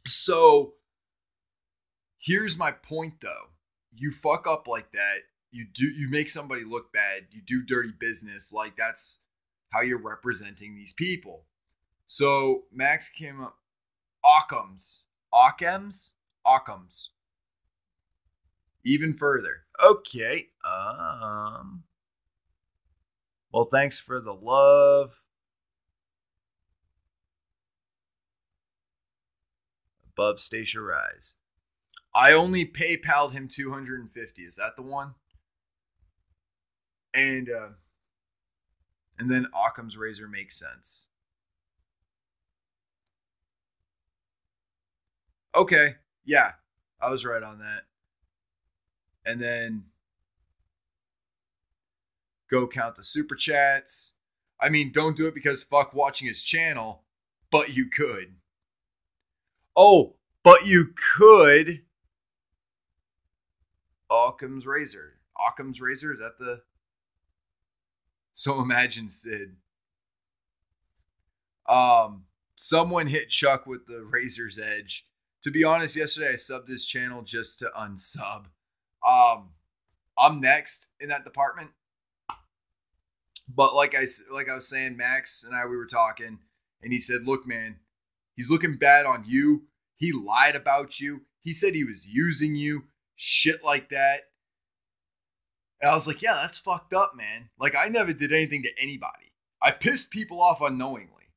So, here's my point, though. You fuck up like that. You make somebody look bad. You do dirty business. Like, that's how you're representing these people. So, Max came up. Occam's. Even further. Okay. Well, thanks for the love. Above Stacia Rise. I only PayPal'd him $250. Is that the one? And then Occam's Razor makes sense. Okay. Yeah. I was right on that. And then go count the super chats. I mean, don't do it because fuck watching his channel, but you could. Oh, but you could. Occam's Razor. Occam's Razor? Is that the... So imagine Sid. Someone hit Chuck with the Razor's Edge. To be honest, yesterday I subbed his channel just to unsub. I'm next in that department. But like I was saying, Max and we were talking, and he said, look, man, he's looking bad on you. He lied about you. He said he was using you. Shit like that. And I was like, yeah, that's fucked up, man. Like, I never did anything to anybody. I pissed people off unknowingly.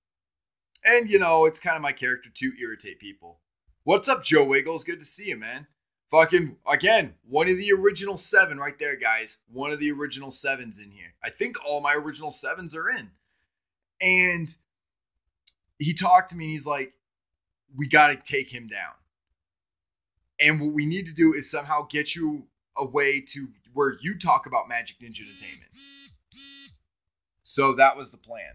And, you know, it's kind of my character to irritate people. What's up, Joe Wiggles? Good to see you, man. Fucking, again, one of the original 7 right there, guys. One of the original 7s in here. I think all my original 7s are in. And he talked to me and he's like, we got to take him down. And what we need to do is somehow get you a way to where you talk about Magic Ninja Entertainment. So that was the plan.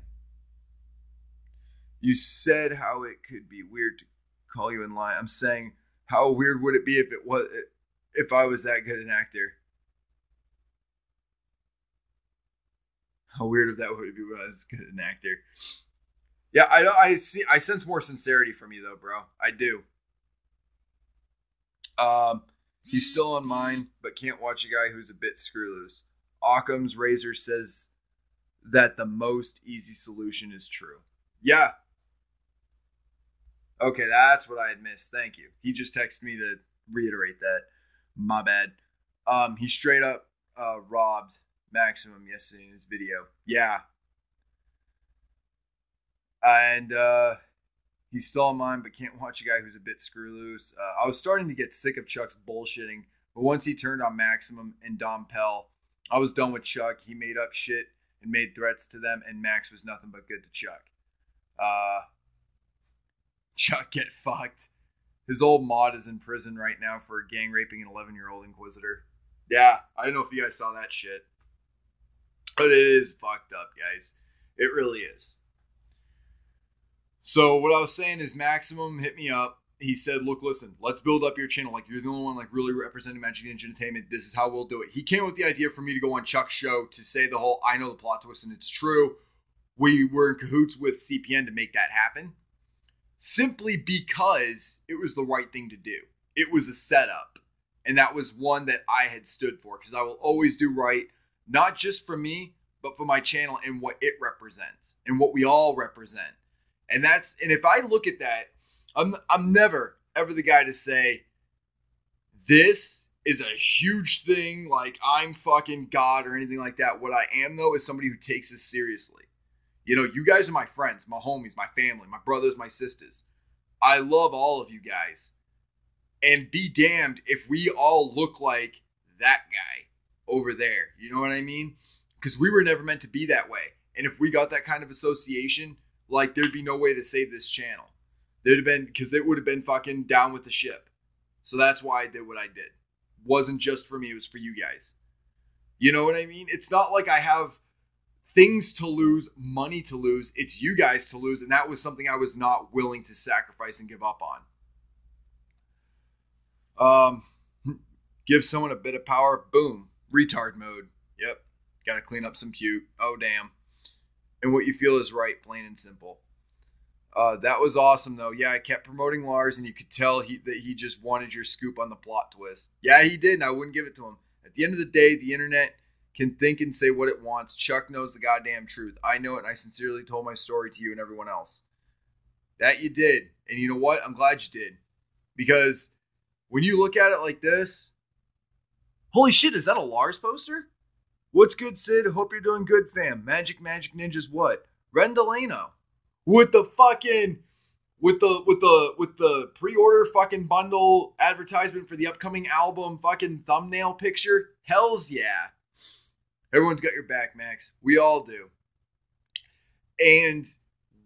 You said how it could be weird to call you in line. I'm saying, how weird would it be if I was that good an actor? How weird if that would be when I was good an actor. Yeah, I sense more sincerity from you though, bro. I do. He's still on mine, but can't watch a guy who's a bit screw loose. Occam's Razor says that the most easy solution is true. Yeah. Okay, that's what I had missed. Thank you. He just texted me to reiterate that. My bad. He straight up robbed Maximum yesterday in his video. Yeah. And he's still on mine, but can't watch a guy who's a bit screw loose. I was starting to get sick of Chuck's bullshitting, but once he turned on Maximum and Dom Pell, I was done with Chuck. He made up shit and made threats to them, and Max was nothing but good to Chuck. Chuck, get fucked. His old mod is in prison right now for gang raping an 11-year-old Inquisitor. Yeah, I don't know if you guys saw that shit. But it is fucked up, guys. It really is. So what I was saying is Maximum hit me up. He said, look, listen, let's build up your channel. Like, you're the only one like really representing Magic Ninja Entertainment. This is how we'll do it. He came with the idea for me to go on Chuck's show to say the whole, I know the plot twist and it's true. We were in cahoots with CPN to make that happen. Simply because it was the right thing to do. It was a setup. And that was one that I had stood for. Because I will always do right. Not just for me, but for my channel and what it represents. And what we all represent. And if I look at that, I'm never, ever the guy to say, this is a huge thing, like I'm fucking God or anything like that. What I am, though, is somebody who takes this seriously. You know, you guys are my friends, my homies, my family, my brothers, my sisters. I love all of you guys. And be damned if we all look like that guy over there. You know what I mean? Because we were never meant to be that way. And if we got that kind of association, like, there'd be no way to save this channel. There'd have been, because it would have been fucking down with the ship. So that's why I did what I did. Wasn't just for me, it was for you guys. You know what I mean? It's not like I have things to lose, money to lose. It's you guys to lose. And that was something I was not willing to sacrifice and give up on. Give someone a bit of power. Boom. Retard mode. Yep. Got to clean up some puke. Oh, damn. And what you feel is right, plain and simple. That was awesome, though. Yeah, I kept promoting Lars, and you could tell that he just wanted your scoop on the plot twist. Yeah, he did, and I wouldn't give it to him. At the end of the day, the internet can think and say what it wants. Chuck knows the goddamn truth. I know it, and I sincerely told my story to you and everyone else. That you did. And you know what? I'm glad you did. Because when you look at it like this, holy shit, is that a Lars poster? What's good, Sid? Hope you're doing good, fam. Magic Ninjas what? Ren Delano. With the fucking with the pre-order fucking bundle advertisement for the upcoming album fucking thumbnail picture. Hells yeah. Everyone's got your back, Max. We all do. And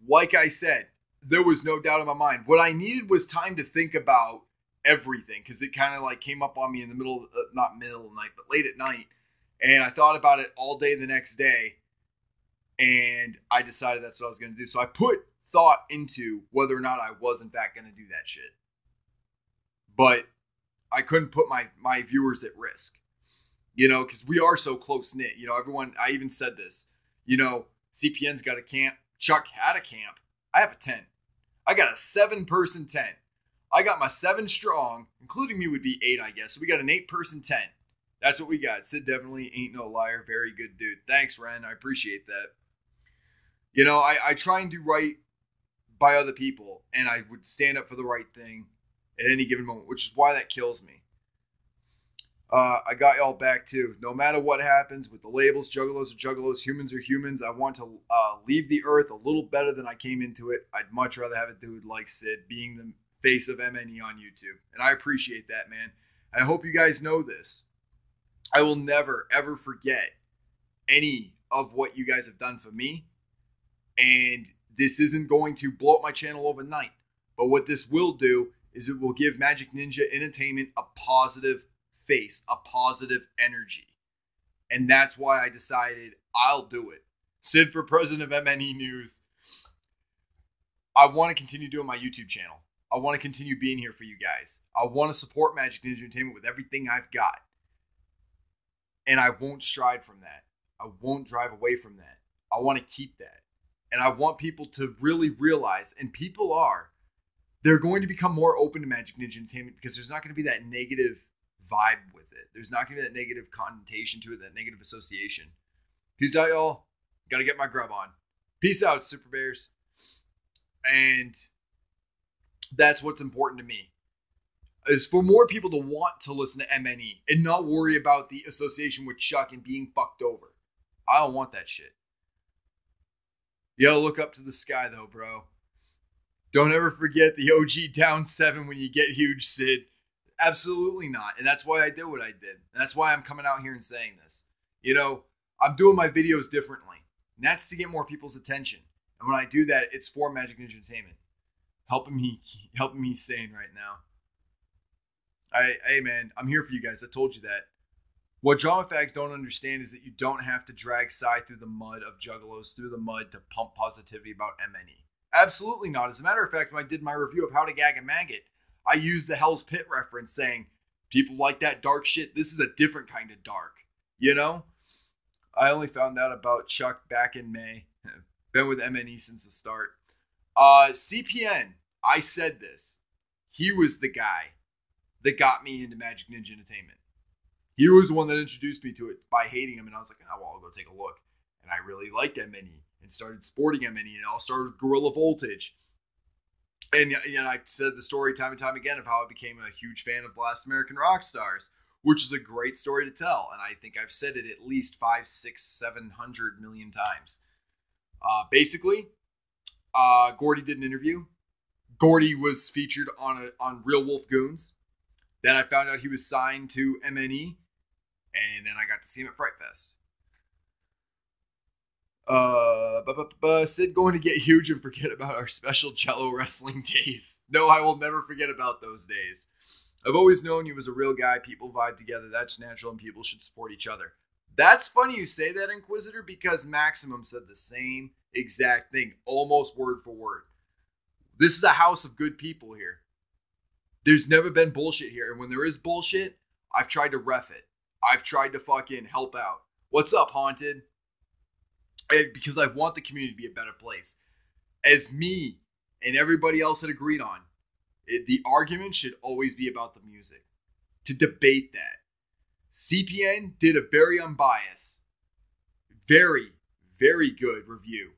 like I said, there was no doubt in my mind. What I needed was time to think about everything, because it kind of like came up on me in the middle, not middle of the night, but late at night. And I thought about it all day the next day, and I decided that's what I was going to do. So I put thought into whether or not I was in fact going to do that shit. But I couldn't put my viewers at risk, you know, because we are so close-knit. You know, everyone, I even said this, you know, CPN's got a camp. Chuck had a camp. I have a tent. I got a 7-person tent. I got my 7 strong, including me would be 8, I guess. So we got an 8-person tent. That's what we got. Sid definitely ain't no liar. Very good dude. Thanks, Ren. I appreciate that. You know, I try and do right by other people, and I would stand up for the right thing at any given moment, which is why that kills me. I got y'all back too. No matter what happens with the labels, juggalos are juggalos, humans are humans. I want to leave the earth a little better than I came into it. I'd much rather have a dude like Sid being the face of MNE on YouTube. And I appreciate that, man. And I hope you guys know this. I will never, ever forget any of what you guys have done for me. And this isn't going to blow up my channel overnight. But what this will do is it will give Magic Ninja Entertainment a positive face, a positive energy. And that's why I decided I'll do it. Sid for president of MNE News. I want to continue doing my YouTube channel. I want to continue being here for you guys. I want to support Magic Ninja Entertainment with everything I've got. And I won't stride from that. I won't drive away from that. I want to keep that. And I want people to really realize, and people are, they're going to become more open to Magic Ninja Entertainment because there's not going to be that negative vibe with it. There's not going to be that negative connotation to it, that negative association. Peace out, y'all. Got to get my grub on. Peace out, Super Bears. And that's what's important to me, is for more people to want to listen to MNE and not worry about the association with Chuck and being fucked over. I don't want that shit. You gotta look up to the sky, though, bro. Don't ever forget the OG down 7 when you get huge, Sid. Absolutely not. And that's why I did what I did. And that's why I'm coming out here and saying this. You know, I'm doing my videos differently. And that's to get more people's attention. And when I do that, it's for Magic Ninja Entertainment. Helping me sane right now. Hey man, I'm here for you guys. I told you that. What drama fags don't understand is that you don't have to drag Psy through the mud of Juggalos, through the mud to pump positivity about MNE. Absolutely not. As a matter of fact, when I did my review of How to Gag a Maggot, I used the Hell's Pit reference saying, people like that dark shit. This is a different kind of dark. You know? I only found out about Chuck back in May. Been with MNE since the start. CPN, I said this. He was the guy that got me into Magic Ninja Entertainment. He was the one that introduced me to it by hating him, and I was like, oh, well, I'll go take a look. And I really liked MNE and started sporting MNE, and it all started with Gorilla Voltage. And I said the story time and time again of how I became a huge fan of Last American Rockstars, which is a great story to tell. And I think I've said it at least 500, 600, 700 million times. Basically, Gordy did an interview. Gordy was featured on Real Wolf Goons. Then I found out he was signed to MNE. And then I got to see him at Fright Fest. Sid going to get huge and forget about our special Jello wrestling days. No, I will never forget about those days. I've always known you was a real guy. People vibe together. That's natural, and people should support each other. That's funny you say that, Inquisitor, because Maximum said the same exact thing, almost word for word. This is a house of good people here. There's never been bullshit here, and when there is bullshit, I've tried to ref it. I've tried to fucking help out. What's up, Haunted? Because I want the community to be a better place. As me and everybody else had agreed on, the argument should always be about the music. To debate that. CPN did a very unbiased, very, very good review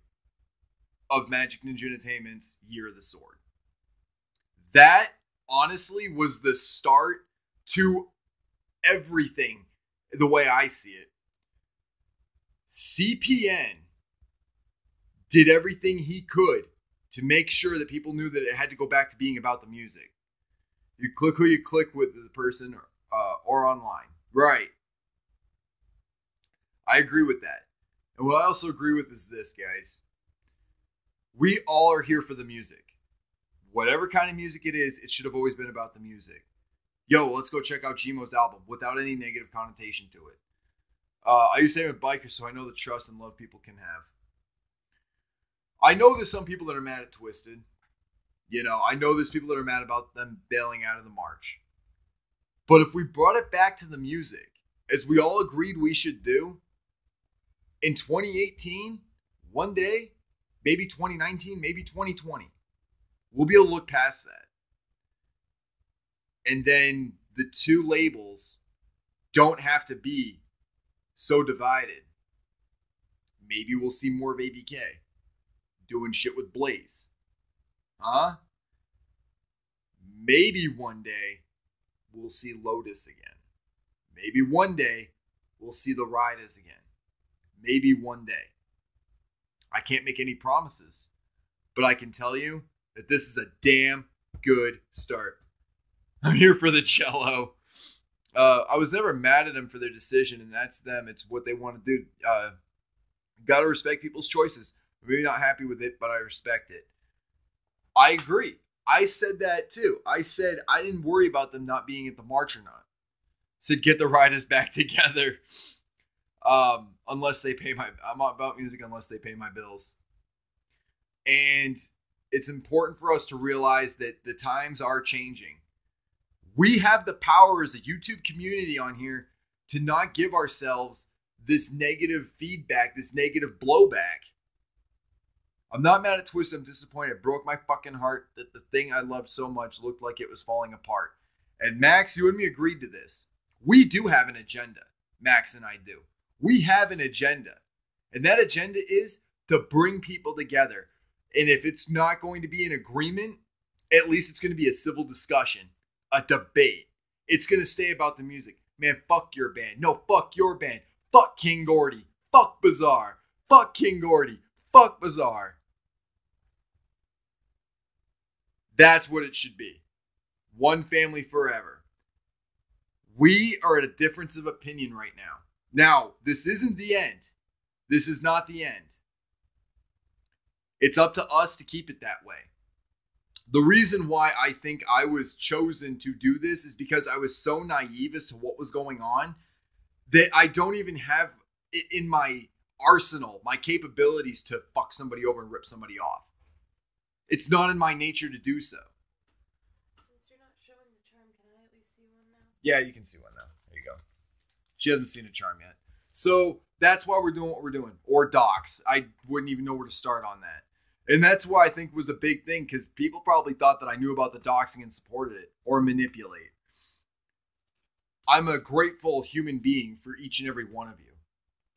of Magic Ninja Entertainment's Year of the Sword. That, honestly, was the start to everything the way I see it. CPN did everything he could to make sure that people knew that it had to go back to being about the music. You click who you click with the person or online. Right. I agree with that. And what I also agree with is this, guys. We all are here for the music. Whatever kind of music it is, it should have always been about the music. Yo, let's go check out Gmo's album without any negative connotation to it. I used to say with bikers, so I know the trust and love people can have. I know there's some people that are mad at Twisted. You know, I know there's people that are mad about them bailing out of the march. But if we brought it back to the music, as we all agreed we should do, in 2018, one day, maybe 2019, maybe 2020, we'll be able to look past that. And then the two labels don't have to be so divided. Maybe we'll see more of ABK doing shit with Blaze. Huh? Maybe one day we'll see Lotus again. Maybe one day we'll see the Riders again. Maybe one day. I can't make any promises, but I can tell you that this is a damn good start. I'm here for the Jello. I was never mad at them for their decision, and that's them. It's what they want to do. Got to respect people's choices. I'm maybe not happy with it, but I respect it. I agree. I said that too. I said I didn't worry about them not being at the march or not. Said get the Riders back together. Unless they pay my... I'm not about music unless they pay my bills. And it's important for us to realize that the times are changing. We have the power as a YouTube community on here to not give ourselves this negative feedback, this negative blowback. I'm not mad at Twisted. I'm disappointed. It broke my fucking heart that the thing I loved so much looked like it was falling apart. And Max, you and me agreed to this. We do have an agenda. Max and I do. We have an agenda. And that agenda is to bring people together. And if it's not going to be an agreement, at least it's going to be a civil discussion, a debate. It's going to stay about the music. Man, fuck your band. No, fuck your band. Fuck King Gordy. Fuck Bizarre. Fuck King Gordy. Fuck Bizarre. That's what it should be. One family forever. We are at a difference of opinion right now. Now, this isn't the end. This is not the end. It's up to us to keep it that way. The reason why I think I was chosen to do this is because I was so naive as to what was going on that I don't even have it in my arsenal, my capabilities to fuck somebody over and rip somebody off. It's not in my nature to do so. Since you're not showing the charm, can I at least see one now? Yeah, you can see one now. There you go. She hasn't seen a charm yet. So that's why we're doing what we're doing. Or docs. I wouldn't even know where to start on that. And that's why I think was a big thing, because people probably thought that I knew about the doxing and supported it or manipulate. I'm a grateful human being for each and every one of you.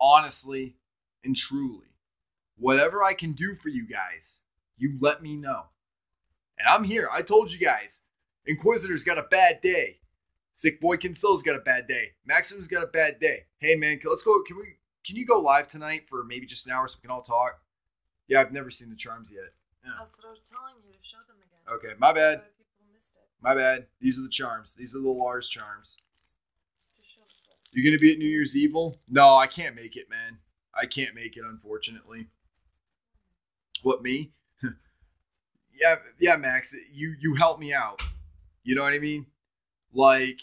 Honestly and truly. Whatever I can do for you guys, you let me know. And I'm here. I told you guys. Inquisitor's got a bad day. Sick Boy Kinsilla's got a bad day. Maxim's got a bad day. Hey man, let's go. Can you go live tonight for maybe just an hour so we can all talk? Yeah, I've never seen the charms yet. Yeah. That's what I was telling you, to show them again. Okay, my bad. A lot of people missed it. My bad. These are the charms. These are the Lars charms. Just show them. You gonna be at New Year's Evil? No, I can't make it, man. I can't make it, unfortunately. What, me? yeah, Max. You help me out. You know what I mean? Like,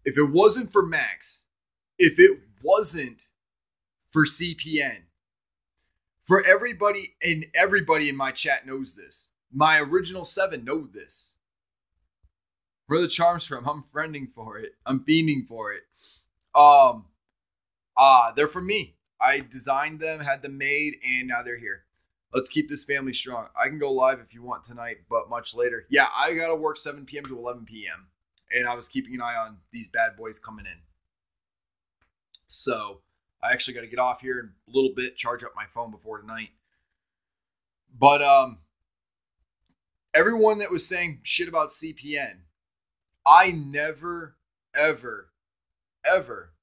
if it wasn't for Max, if it wasn't for CPN, for everybody in my chat knows this. My original 7 know this. Where are the charms from? I'm friending for it. I'm fiending for it. They're from me. I designed them, had them made, and now they're here. Let's keep this family strong. I can go live if you want tonight, but much later. Yeah, I gotta work 7 p.m. to 11 p.m. And I was keeping an eye on these bad boys coming in. So I actually got to get off here in a little bit, charge up my phone before tonight. But everyone that was saying shit about CPN, I never, ever,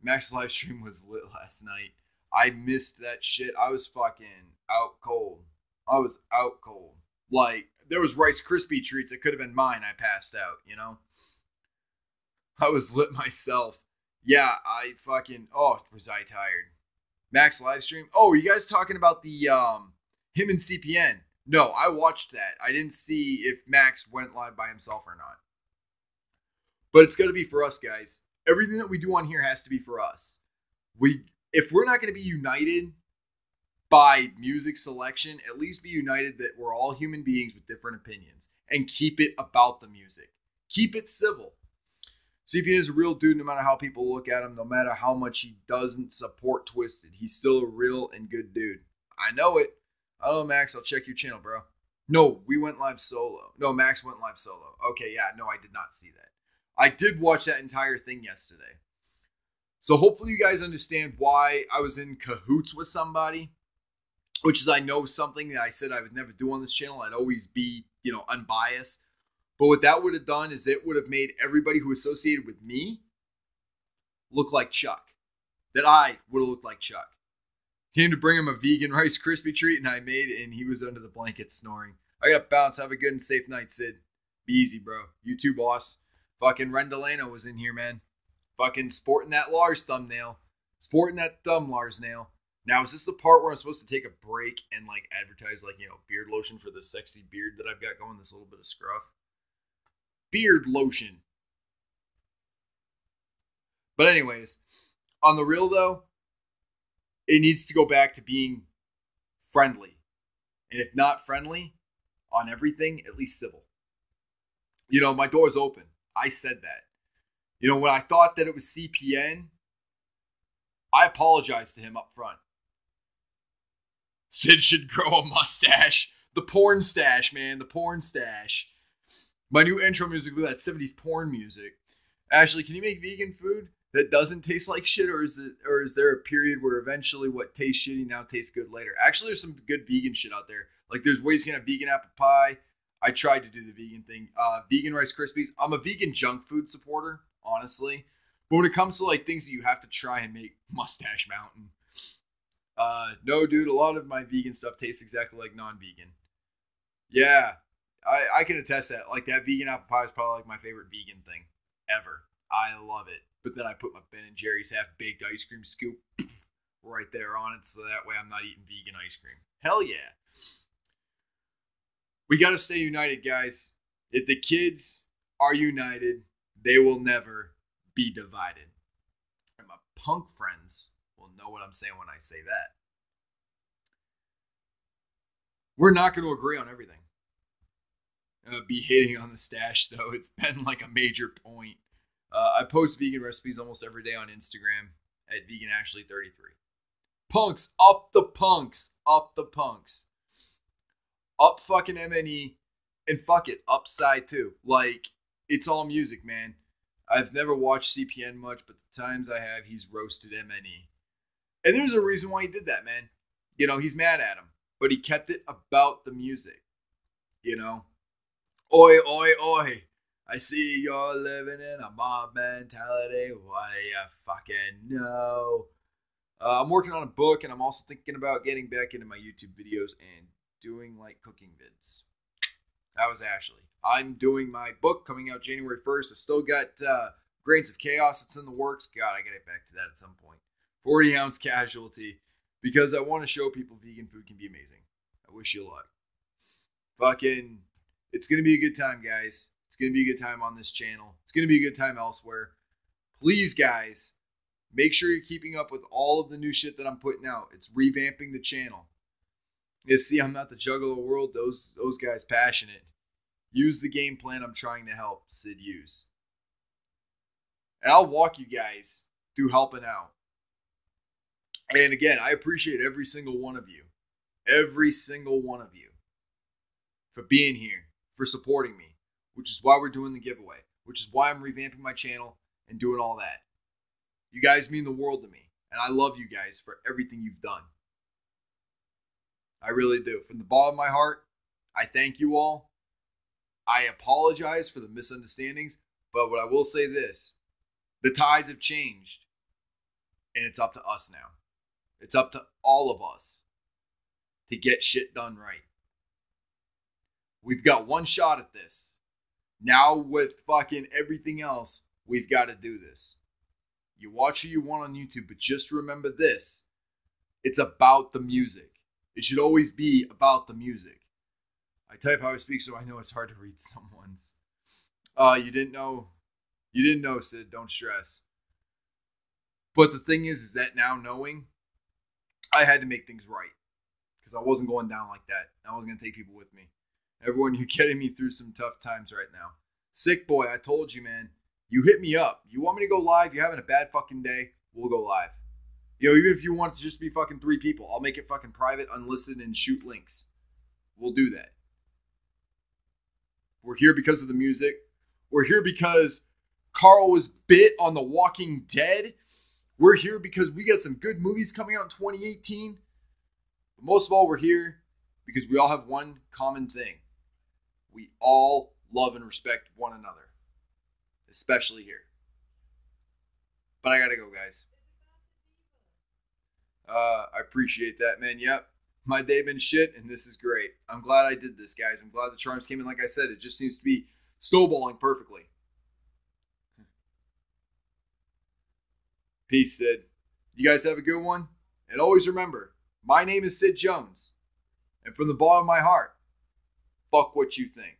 Max's live stream was lit last night. I missed that shit. I was fucking out cold. I was out cold. Like, there was Rice Krispie treats that could have been mine. I passed out, you know? I was lit myself. Yeah, I fucking, was I tired. Max live stream. Oh, are you guys talking about the, him and CPN? No, I watched that. I didn't see if Max went live by himself or not. But it's got to be for us, guys. Everything that we do on here has to be for us. If we're not going to be united by music selection, at least be united that we're all human beings with different opinions. And keep it about the music. Keep it civil. CPN is a real dude no matter how people look at him, no matter how much he doesn't support Twisted. He's still a real and good dude. I know it. I know, Max. I'll check your channel, bro. No, we went live solo. No, Max went live solo. Okay, yeah, no, I did not see that. I did watch that entire thing yesterday. So hopefully you guys understand why I was in cahoots with somebody, which is I know something that I said I would never do on this channel. I'd always be, unbiased. But what that would have done is it would have made everybody who associated with me look like Chuck. That I would have looked like Chuck. Came to bring him a vegan Rice Krispie treat, and I made it, and he was under the blanket snoring. I got bounce. Have a good and safe night, Sid. Be easy, bro. You too, boss. Fucking Rendelano was in here, man. Fucking sporting that Lars thumbnail. Sporting that thumb Lars nail. Now, is this the part where I'm supposed to take a break and, advertise, beard lotion for the sexy beard that I've got going? This little bit of scruff. Beard lotion. But anyways, on the real though, it needs to go back to being friendly. And if not friendly on everything, at least civil. My door's open. I said that. When I thought that it was CPN, I apologized to him up front. Sid should grow a mustache. The porn stash, man. The porn stash. My new intro music with that 70s porn music. Ashley, can you make vegan food that doesn't taste like shit, or is there a period where eventually what tastes shitty now tastes good later? Actually, there's some good vegan shit out there. There's ways you can have vegan apple pie. I tried to do the vegan thing. Vegan Rice Krispies. I'm a vegan junk food supporter, honestly. But when it comes to things that you have to try and make, Mustache Mountain. No, dude, a lot of my vegan stuff tastes exactly like non-vegan. Yeah. I can attest that. That vegan apple pie is probably my favorite vegan thing ever. I love it. But then I put my Ben & Jerry's half-baked ice cream scoop right there on it, so that way I'm not eating vegan ice cream. Hell yeah. We got to stay united, guys. If the kids are united, they will never be divided. And my punk friends will know what I'm saying when I say that. We're not going to agree on everything. Be hating on the stash, though. It's been like a major point. I post vegan recipes almost every day on Instagram at VeganAshley33. Punks, up the punks, up the punks. Up fucking MNE, and fuck it, upside too. Like, it's all music, man. I've never watched CPN much, but the times I have, he's roasted MNE. And there's a reason why he did that, man. You know, he's mad at him, but he kept it about the music. You know? Oi, oi, oi. I see you're living in a mob mentality. What do you fucking know? I'm working on a book, and I'm also thinking about getting back into my YouTube videos and doing like cooking vids. That was Ashley. I'm doing my book coming out January 1st. I still got Grains of Chaos that's in the works. God, I gotta get back to that at some point. 40-ounce casualty, because I want to show people vegan food can be amazing. I wish you luck. Fucking, it's gonna be a good time, guys. It's gonna be a good time on this channel. It's gonna be a good time elsewhere. Please, guys, make sure you're keeping up with all of the new shit that I'm putting out. It's revamping the channel. You see, I'm not the Juggalo world. Those guys passionate. Use the game plan I'm trying to help Sid use. And I'll walk you guys through helping out. And again, I appreciate every single one of you. Every single one of you. For being here. For supporting me. Which is why we're doing the giveaway. Which is why I'm revamping my channel and doing all that. You guys mean the world to me. And I love you guys for everything you've done. I really do. From the bottom of my heart, I thank you all. I apologize for the misunderstandings, but what I will say this, the tides have changed, and it's up to us now. It's up to all of us to get shit done right. We've got one shot at this. Now with fucking everything else, we've got to do this. You watch who you want on YouTube, but just remember this. It's about the music. It should always be about the music. I type how I speak, so I know it's hard to read someone's. You didn't know. You didn't know, Sid. Don't stress. But the thing is that now knowing, I had to make things right. Because I wasn't going down like that. I wasn't going to take people with me. Everyone, you're getting me through some tough times right now. Sick boy, I told you, man. You hit me up. You want me to go live? You're having a bad fucking day? We'll go live. Yo, even if you want it to just be fucking 3 people, I'll make it fucking private, unlisted, and shoot links. We'll do that. We're here because of the music. We're here because Carl was bit on The Walking Dead. We're here because we got some good movies coming out in 2018. But most of all, we're here because we all have one common thing. We all love and respect one another. Especially here. But I gotta go, guys. I appreciate that, man. Yep. My day been shit, and this is great. I'm glad I did this, guys. I'm glad the charms came in. Like I said, it just seems to be snowballing perfectly. Peace, Sid. You guys have a good one. And always remember, my name is Sid Jones. And from the bottom of my heart, fuck what you think.